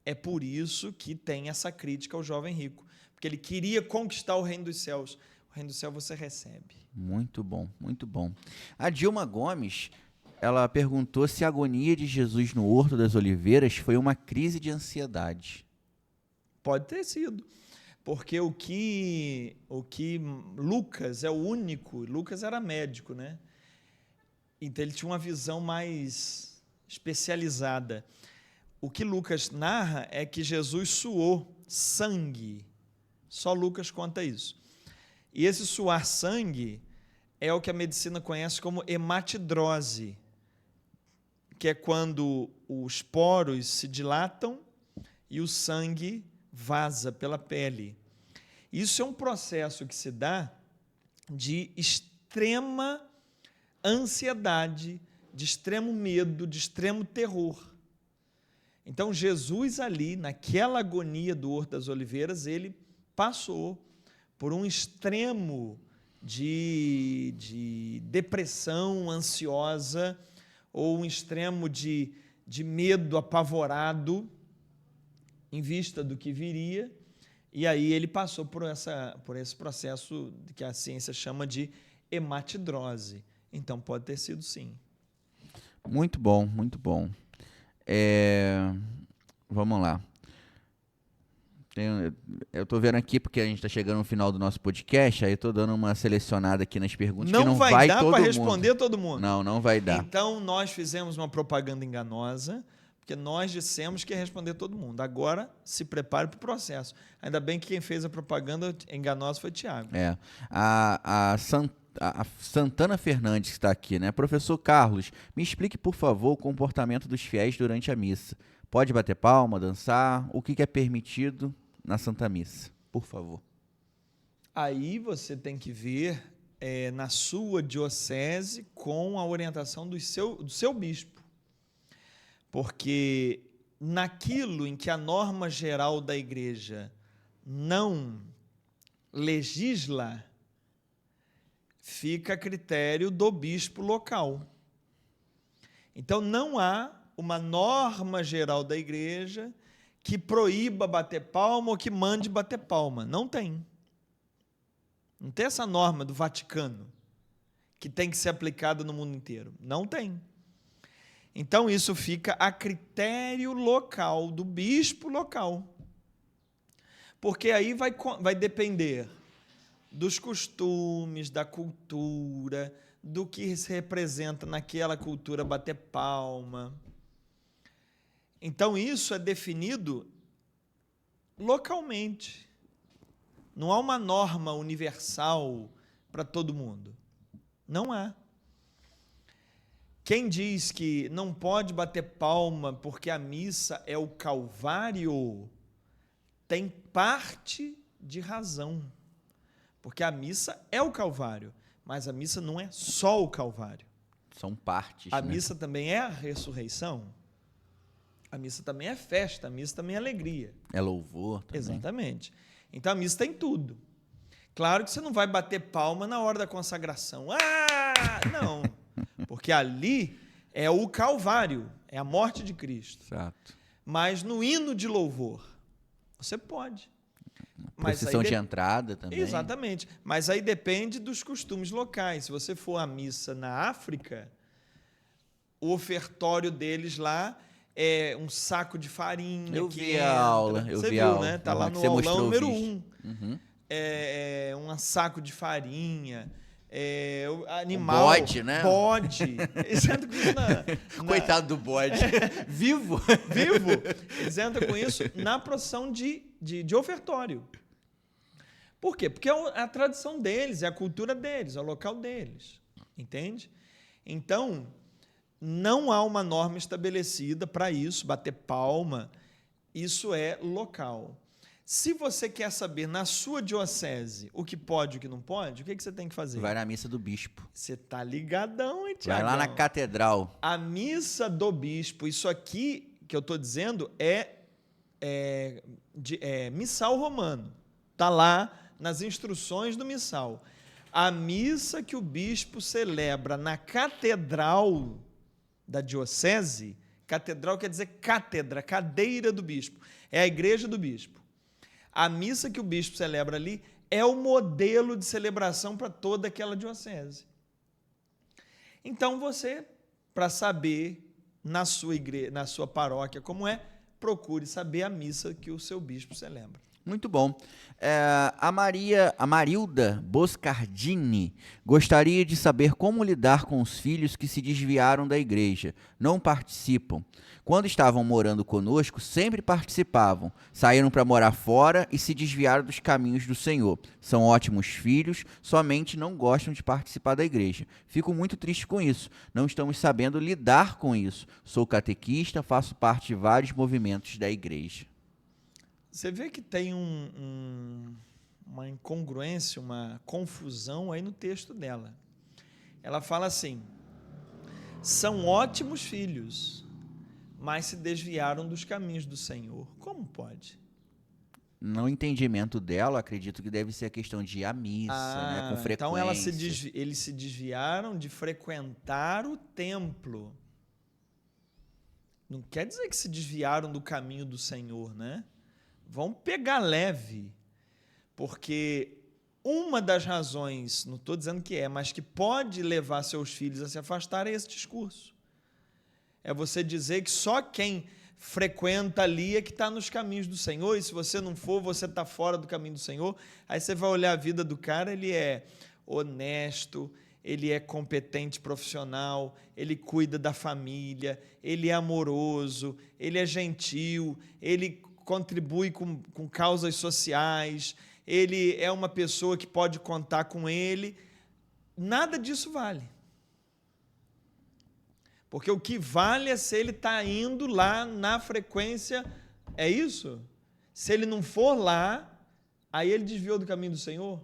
É por isso que tem essa crítica ao jovem rico, porque ele queria conquistar o reino dos céus. O reino do céu você recebe. Muito bom, muito bom. A Dilma Gomes, ela perguntou se a agonia de Jesus no Horto das Oliveiras foi uma crise de ansiedade. Pode ter sido, porque o que Lucas é o único, Lucas era médico, né? Então ele tinha uma visão mais especializada. O que Lucas narra é que Jesus suou sangue. Só Lucas conta isso. E esse suar sangue é o que a medicina conhece como hematidrose, que é quando os poros se dilatam e o sangue vaza pela pele. Isso é um processo que se dá de extrema ansiedade, de extremo medo, de extremo terror. Então, Jesus ali, naquela agonia do Horto das Oliveiras, ele passou por um extremo de depressão ansiosa ou um extremo de medo apavorado em vista do que viria, E aí ele passou por esse processo que a ciência chama de hematidrose. Então, pode ter sido sim. Muito bom, muito bom. Vamos lá. Eu estou vendo aqui, porque a gente está chegando no final do nosso podcast, aí eu estou dando uma selecionada aqui nas perguntas que não vai dar todo para mundo. responder todo mundo. Não vai dar. Então, nós fizemos uma propaganda enganosa, porque nós dissemos que ia responder todo mundo. Agora, se prepare para o processo. Ainda bem que quem fez a propaganda enganosa foi o Tiago. A Santana Fernandes que está aqui, né? Professor Carlos, me explique, por favor, o comportamento dos fiéis durante a missa. Pode bater palma, dançar? O que é permitido na Santa Missa? Por favor. Aí você tem que ver na sua diocese com a orientação do seu bispo. Porque naquilo em que a norma geral da igreja não legisla, fica a critério do bispo local. Então, não há uma norma geral da igreja que proíba bater palma ou que mande bater palma. Não tem. Não tem essa norma do Vaticano que tem que ser aplicada no mundo inteiro. Não tem. Então, isso fica a critério local, do bispo local. Porque aí vai depender dos costumes, da cultura, do que se representa naquela cultura bater palma. Então, isso é definido localmente. Não há uma norma universal para todo mundo. Não há. Quem diz que não pode bater palma porque a missa é o Calvário, tem parte de razão. Porque a missa é o Calvário, mas a missa não é só o Calvário. São partes. A missa também é a ressurreição. A missa também é festa, a missa também é alegria. É louvor também. Exatamente. Então a missa tem tudo. Claro que você não vai bater palma na hora da consagração. Não. Porque ali é o Calvário, é a morte de Cristo. Exato. Mas no hino de louvor, você pode. Procissão de entrada também. Exatamente. Mas aí depende dos costumes locais. Se você for à missa na África, o ofertório deles lá é um saco de farinha. Eu vi a aula. Você viu, né? Está lá no aulão número 1. Uhum. É um saco de farinha. Animal. Bode, né? Bode. Eles entram com isso Coitado do bode. Vivo. Vivo. Eles entram com isso na procissão de ofertório. Por quê? Porque é a tradição deles, é a cultura deles, é o local deles. Entende? Então, não há uma norma estabelecida para isso, bater palma. Isso é local. Se você quer saber na sua diocese o que pode e o que não pode, o que você tem que fazer? Vai na missa do bispo. Você está ligadão, hein, Tiago? Vai lá na catedral. A missa do bispo, isso aqui que eu estou dizendo é missal romano. Está lá nas instruções do missal. A missa que o bispo celebra na catedral da diocese, catedral quer dizer cátedra, cadeira do bispo, é a igreja do bispo. A missa que o bispo celebra ali é o modelo de celebração para toda aquela diocese. Então você, para saber na sua igreja, na sua paróquia como é, procure saber a missa que o seu bispo celebra. Muito bom. A Marilda Boscardini gostaria de saber como lidar com os filhos que se desviaram da igreja, não participam. Quando estavam morando conosco, sempre participavam, saíram para morar fora e se desviaram dos caminhos do Senhor. São ótimos filhos, somente não gostam de participar da igreja. Fico muito triste com isso, não estamos sabendo lidar com isso. Sou catequista, faço parte de vários movimentos da igreja. Você vê que tem uma incongruência, uma confusão aí no texto dela. Ela fala assim: são ótimos filhos, mas se desviaram dos caminhos do Senhor. Como pode? No entendimento dela, acredito que deve ser a questão de ir à missa, né, com frequência. Então eles se desviaram de frequentar o templo. Não quer dizer que se desviaram do caminho do Senhor, né? Vão pegar leve. Porque uma das razões, não estou dizendo que é, mas que pode levar seus filhos a se afastarem é esse discurso. É você dizer que só quem frequenta ali é que está nos caminhos do Senhor, e se você não for, você está fora do caminho do Senhor. Aí você vai olhar a vida do cara, ele é honesto, ele é competente profissional, ele cuida da família, ele é amoroso, ele é gentil, ele contribui com causas sociais, ele é uma pessoa que pode contar com ele. Nada disso vale. Porque o que vale é se ele está indo lá na frequência, é isso? Se ele não for lá, aí ele desviou do caminho do Senhor.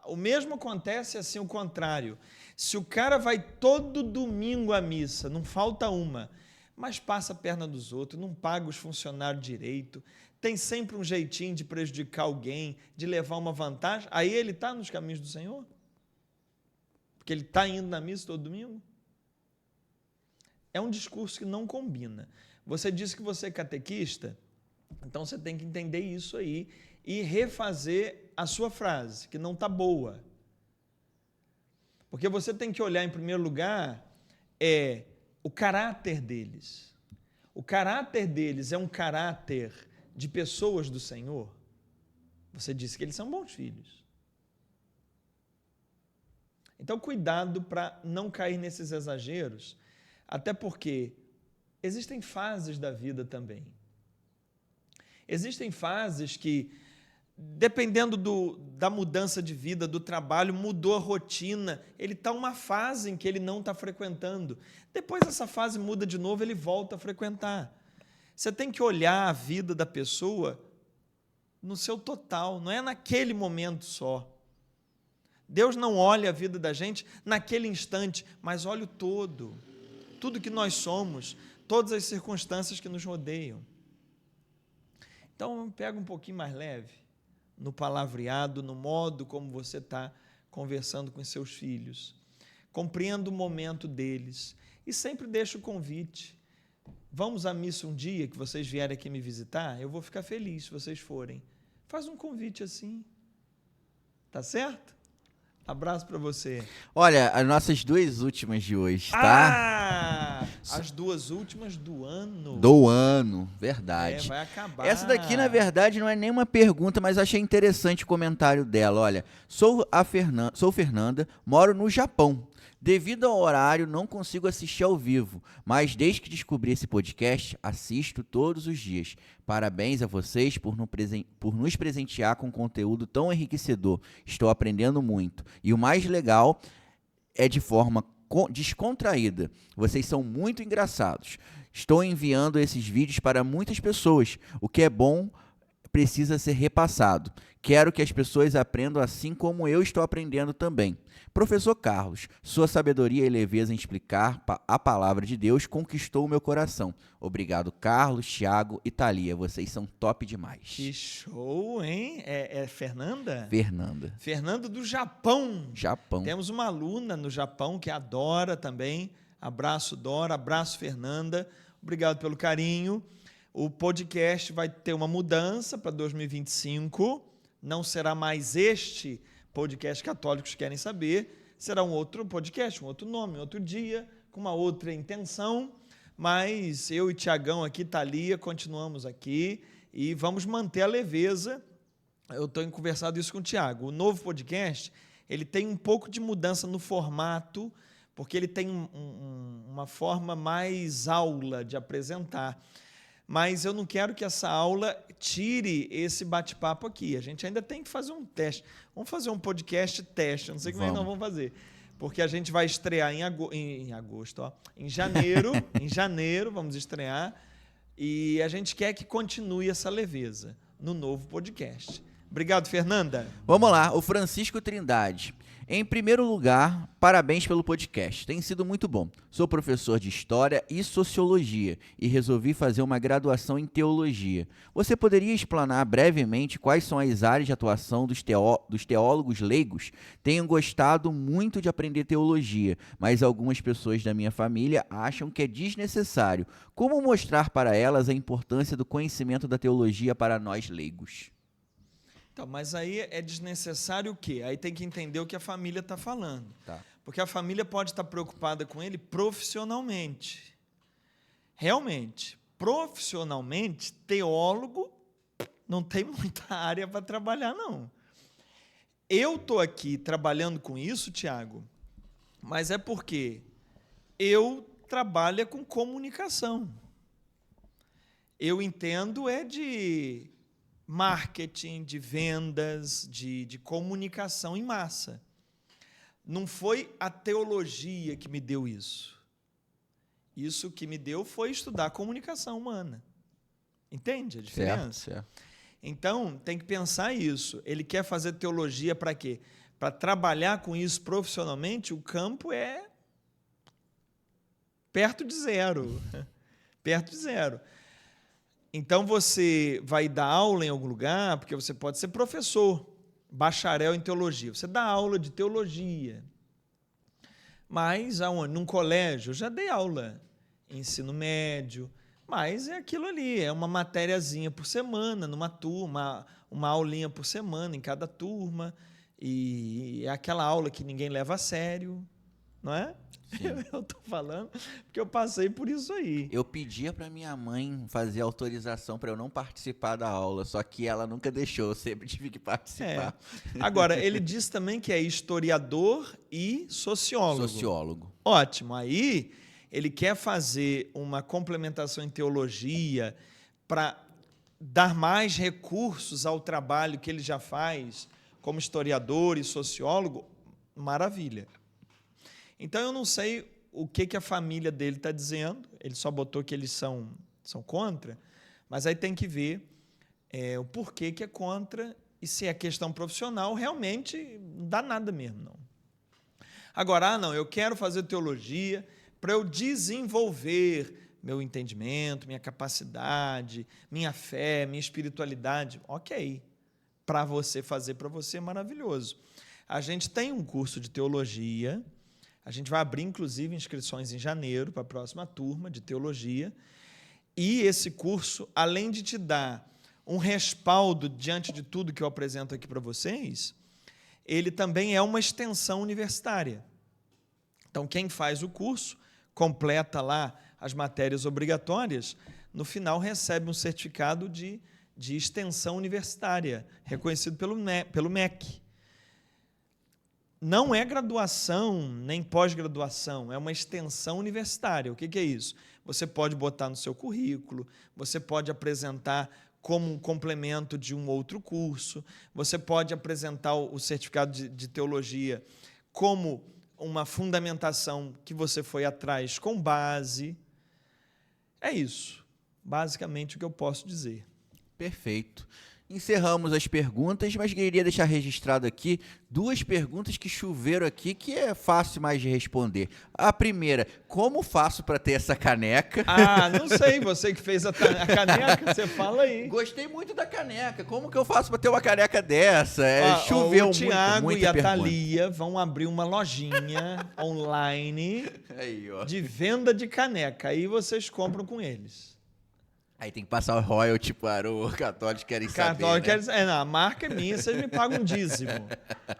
O mesmo acontece assim, o contrário. Se o cara vai todo domingo à missa, não falta uma, mas passa a perna dos outros, não paga os funcionários direito, tem sempre um jeitinho de prejudicar alguém, de levar uma vantagem, aí ele está nos caminhos do Senhor? Porque ele está indo na missa todo domingo? É um discurso que não combina. Você disse que você é catequista, então você tem que entender isso aí e refazer a sua frase, que não está boa. Porque você tem que olhar, em primeiro lugar, o caráter deles. O caráter deles é um caráter de pessoas do Senhor. Você disse que eles são bons filhos. Então, cuidado para não cair nesses exageros, até porque existem fases da vida também. Existem fases que, dependendo da mudança de vida, do trabalho, mudou a rotina, ele está uma fase em que ele não está frequentando. Depois essa fase muda de novo, ele volta a frequentar. Você tem que olhar a vida da pessoa no seu total, não é naquele momento só. Deus não olha a vida da gente naquele instante, mas olha o todo, tudo que nós somos, todas as circunstâncias que nos rodeiam. Então, pega um pouquinho mais leve no palavreado, no modo como você está conversando com seus filhos. Compreenda o momento deles e sempre deixa o convite. Vamos à missa um dia que vocês vierem aqui me visitar? Eu vou ficar feliz se vocês forem. Faz um convite assim. Tá certo? Abraço para você. Olha, as nossas duas últimas de hoje, tá? As duas últimas do ano. Do ano, verdade. Vai acabar. Essa daqui, na verdade, não é nenhuma pergunta, mas achei interessante o comentário dela. Olha, sou Fernanda, moro no Japão. Devido ao horário, não consigo assistir ao vivo, mas desde que descobri esse podcast, assisto todos os dias. Parabéns a vocês por nos presentear com conteúdo tão enriquecedor. Estou aprendendo muito. E o mais legal é de forma descontraída. Vocês são muito engraçados. Estou enviando esses vídeos para muitas pessoas. O que é bom precisa ser repassado. Quero que as pessoas aprendam assim como eu estou aprendendo também. Professor Carlos, sua sabedoria e leveza em explicar a palavra de Deus conquistou o meu coração. Obrigado, Carlos, Thiago e Thalia. Vocês são top demais. Que show, hein? É Fernanda? Fernanda. Fernanda do Japão. Japão. Temos uma aluna no Japão que adora também. Abraço, Dora. Abraço, Fernanda. Obrigado pelo carinho. O podcast vai ter uma mudança para 2025. Não será mais este podcast Católicos Querem Saber. Será um outro podcast, um outro nome, um outro dia, com uma outra intenção. Mas eu e Tiagão aqui, Thalia, continuamos aqui e vamos manter a leveza. Eu tenho conversado isso com o Tiago. O novo podcast, ele tem um pouco de mudança no formato, porque ele tem uma forma mais aula de apresentar. Mas eu não quero que essa aula tire esse bate-papo aqui. A gente ainda tem que fazer um teste. Vamos fazer um podcast teste. Eu não sei como é que nós vamos fazer. Porque a gente vai estrear em agosto, ó. Em janeiro. Em janeiro vamos estrear. E a gente quer que continue essa leveza no novo podcast. Obrigado, Fernanda. Vamos lá. O Francisco Trindade. Em primeiro lugar, parabéns pelo podcast. Tem sido muito bom. Sou professor de História e Sociologia e resolvi fazer uma graduação em Teologia. Você poderia explanar brevemente quais são as áreas de atuação dos teólogos leigos? Tenho gostado muito de aprender teologia, mas algumas pessoas da minha família acham que é desnecessário. Como mostrar para elas a importância do conhecimento da teologia para nós leigos? Então, mas aí é desnecessário o quê? Aí tem que entender o que a família está falando. Tá. Porque a família pode estar preocupada com ele profissionalmente. Realmente. Profissionalmente, teólogo não tem muita área para trabalhar, não. Eu estou aqui trabalhando com isso, Tiago, mas é porque eu trabalho com comunicação. Eu entendo de marketing, de vendas, de comunicação em massa. Não foi a teologia que me deu isso. Isso que me deu foi estudar comunicação humana. Entende a diferença? Certo. Então, tem que pensar isso. Ele quer fazer teologia para quê? Para trabalhar com isso profissionalmente, o campo é perto de zero. Perto de zero. Então, você vai dar aula em algum lugar, porque você pode ser professor, bacharel em teologia. Você dá aula de teologia. Mas, aonde? Num colégio, eu já dei aula em ensino médio, mas é aquilo ali, é uma matériazinha por semana, numa turma, uma aulinha por semana em cada turma, e é aquela aula que ninguém leva a sério, não é? Eu estou falando porque eu passei por isso aí. Eu pedia para minha mãe fazer autorização para eu não participar da aula, só que ela nunca deixou, eu sempre tive que participar. Agora, ele diz também que é historiador e sociólogo. Sociólogo. Ótimo. Aí, ele quer fazer uma complementação em teologia para dar mais recursos ao trabalho que ele já faz como historiador e sociólogo. Maravilha. Então, eu não sei o que a família dele está dizendo, ele só botou que eles são contra, mas aí tem que ver o porquê que é contra e se é questão profissional, realmente não dá nada mesmo, não. Agora, não, eu quero fazer teologia para eu desenvolver meu entendimento, minha capacidade, minha fé, minha espiritualidade. Ok, para você fazer para você é maravilhoso. A gente tem um curso de teologia. A gente vai abrir, inclusive, inscrições em janeiro para a próxima turma de teologia. E esse curso, além de te dar um respaldo diante de tudo que eu apresento aqui para vocês, ele também é uma extensão universitária. Então, quem faz o curso, completa lá as matérias obrigatórias, no final recebe um certificado de extensão universitária, reconhecido pelo MEC. Não é graduação nem pós-graduação, é uma extensão universitária. O que é isso? Você pode botar no seu currículo, você pode apresentar como um complemento de um outro curso, você pode apresentar o certificado de teologia como uma fundamentação que você foi atrás com base. É isso, basicamente, o que eu posso dizer. Perfeito. Encerramos as perguntas, mas queria deixar registrado aqui 2 perguntas que choveram aqui, que é fácil mais de responder. A primeira, como faço para ter essa caneca? Ah, não sei, você que fez a caneca, você fala aí. Gostei muito da caneca, como que eu faço para ter uma caneca dessa? Choveu muito, o Tiago e a Thalia vão abrir uma lojinha online aí, de venda de caneca, aí vocês compram com eles. Aí tem que passar o royalty para o católico querem saber, né? Não, a marca é minha, vocês me pagam um dízimo.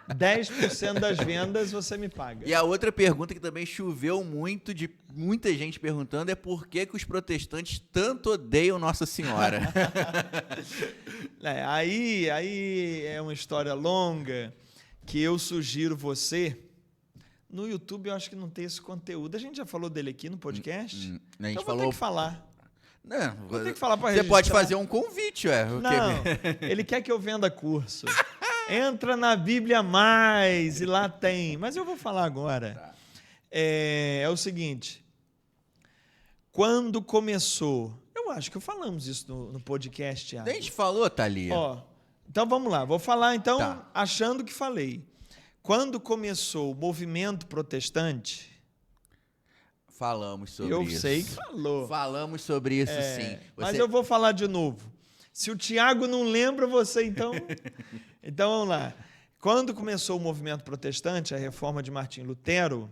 10% das vendas você me paga. E a outra pergunta que também choveu muito, de muita gente perguntando, é por que os protestantes tanto odeiam Nossa Senhora? Aí é uma história longa que eu sugiro você. No YouTube eu acho que não tem esse conteúdo. A gente já falou dele aqui no podcast? A gente então falou... vou ter que falar. Não, vou ter que falar para você pode fazer um convite, ué. Não, ele quer que eu venda curso. Entra na Bíblia Mais e lá tem. Mas eu vou falar agora. Tá. É o seguinte. Quando começou... Eu acho que falamos isso no podcast, Thiago. A gente falou, Thalia. Então vamos lá. Vou falar, então, tá, achando que falei. Quando começou o movimento protestante... Falamos sobre isso. Eu sei que falou. Falamos sobre isso, sim. Mas eu vou falar de novo. Se o Tiago não lembra, você então... Então, vamos lá. Quando começou o movimento protestante, a reforma de Martim Lutero,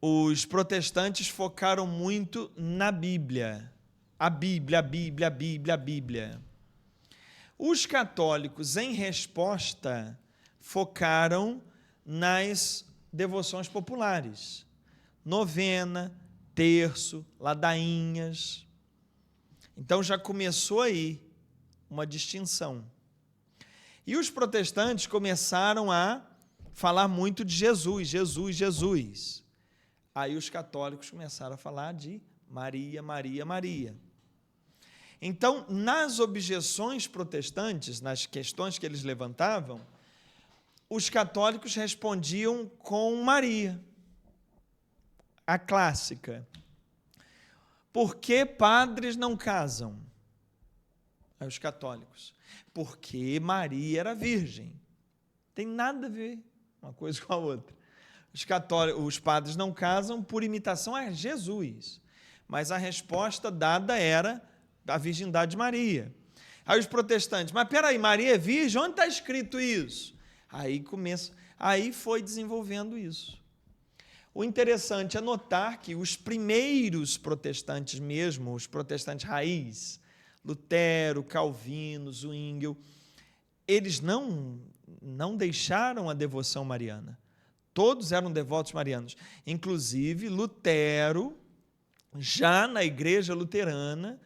os protestantes focaram muito na Bíblia. A Bíblia. Os católicos, em resposta, focaram nas devoções populares. Novena, terço, ladainhas. Então já começou aí uma distinção. E os protestantes começaram a falar muito de Jesus, Jesus, Jesus. Aí os católicos começaram a falar de Maria, Maria, Maria. Então, nas objeções protestantes, nas questões que eles levantavam, os católicos respondiam com Maria, a clássica. Por que padres não casam? Aí os católicos. Porque Maria era virgem. Tem nada a ver uma coisa com a outra. Os padres não casam por imitação a Jesus. Mas a resposta dada era a virgindade de Maria. Aí os protestantes, mas peraí, Maria é virgem? Onde está escrito isso? Aí foi desenvolvendo isso. O interessante é notar que os primeiros protestantes mesmo, os protestantes raiz, Lutero, Calvino, Zwingli, eles não deixaram a devoção mariana. Todos eram devotos marianos. Inclusive, Lutero, já na igreja luterana,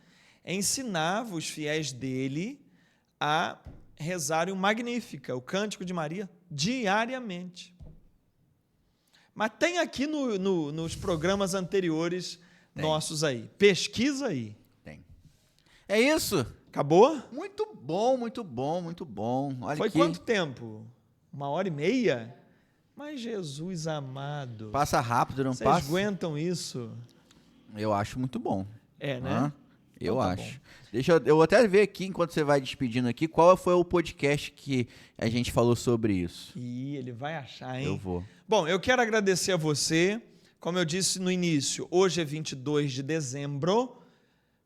ensinava os fiéis dele a rezarem o Magnífica, o Cântico de Maria, diariamente. Mas tem aqui nos programas anteriores nossos aí. Pesquisa aí. Tem. É isso. Acabou? Muito bom, muito bom, muito bom. Olha Foi aqui. quanto tempo? 1h30? Mas Jesus amado. Passa rápido, não Vocês passa? aguentam isso? Eu acho muito bom. É, né? Eu Então tá acho. bom. Eu vou até ver aqui, enquanto você vai despedindo aqui, qual foi o podcast que a gente falou sobre isso. Ih, ele vai achar, hein? Eu vou. Bom, eu quero agradecer a você. Como eu disse no início, hoje é 22 de dezembro,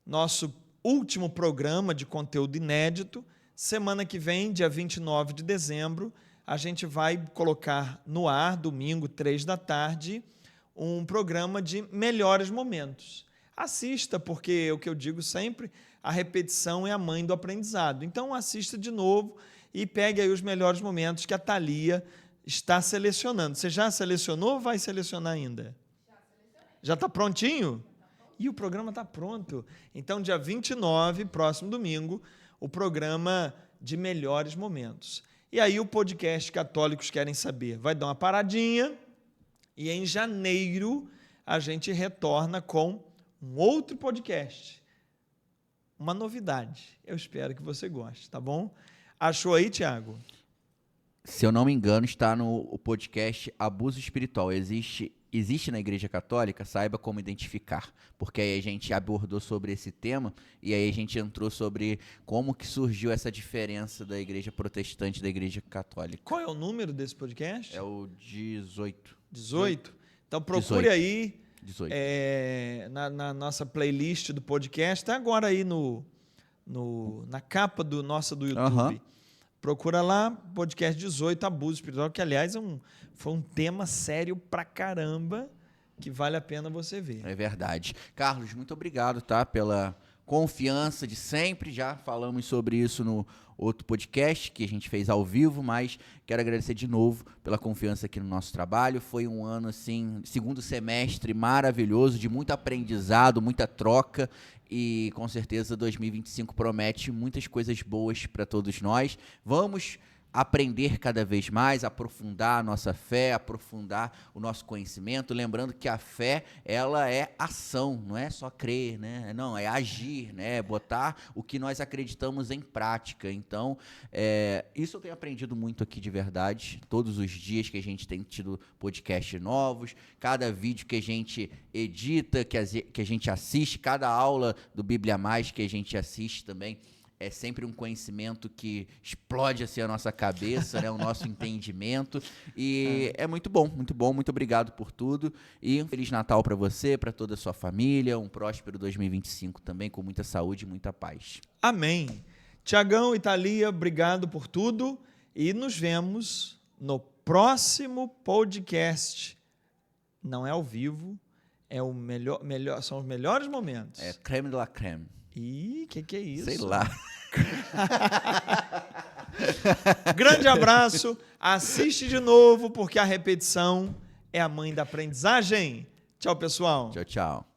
nosso último programa de conteúdo inédito. Semana que vem, dia 29 de dezembro, a gente vai colocar no ar, domingo, 3 da tarde, um programa de melhores momentos. Assista, porque é o que eu digo sempre, a repetição é a mãe do aprendizado. Então, assista de novo e pegue aí os melhores momentos que a Thalia está selecionando. Você já selecionou ou vai selecionar ainda? Já está prontinho? E o programa está pronto. Então, dia 29, próximo domingo, o programa de melhores momentos. E aí o podcast Católicos Querem Saber vai dar uma paradinha e em janeiro a gente retorna com um outro podcast. Uma novidade. Eu espero que você goste, tá bom? Achou aí, Tiago? Se eu não me engano, está no podcast Abuso Espiritual. Existe na Igreja Católica, saiba como identificar, porque aí a gente abordou sobre esse tema e aí a gente entrou sobre como que surgiu essa diferença da Igreja Protestante e da Igreja Católica. Qual é o número desse podcast? É o 18. 18? Então procure 18. aí 18. na nossa playlist do podcast, tá agora aí na capa do YouTube. Aham. Procura lá, podcast 18, Abuso Espiritual, que, aliás, foi um tema sério pra caramba, que vale a pena você ver. É verdade. Carlos, muito obrigado, tá? Pela confiança de sempre. Já falamos sobre isso no outro podcast que a gente fez ao vivo, mas quero agradecer de novo pela confiança aqui no nosso trabalho. Foi um ano, assim, segundo semestre maravilhoso, de muito aprendizado, muita troca. E com certeza 2025 promete muitas coisas boas para todos nós. Vamos aprender cada vez mais, aprofundar a nossa fé, aprofundar o nosso conhecimento, lembrando que a fé, ela é ação, não é só crer, né? Não, é agir, né? É botar o que nós acreditamos em prática. Então, isso eu tenho aprendido muito aqui de verdade, todos os dias que a gente tem tido podcasts novos, cada vídeo que a gente edita, que a gente assiste, cada aula do Bíblia Mais que a gente assiste também, é sempre um conhecimento que explode assim a nossa cabeça, né? O nosso entendimento. E é muito bom, muito obrigado por tudo. E um Feliz Natal para você, para toda a sua família, um próspero 2025 também, com muita saúde e muita paz. Amém. Tiagão e Thalia, obrigado por tudo e nos vemos no próximo podcast. Não é ao vivo, é o melhor, são os melhores momentos. É creme de la creme. Ih, que é isso? Sei lá. Grande abraço. Assiste de novo, porque a repetição é a mãe da aprendizagem. Tchau, pessoal. Tchau, tchau.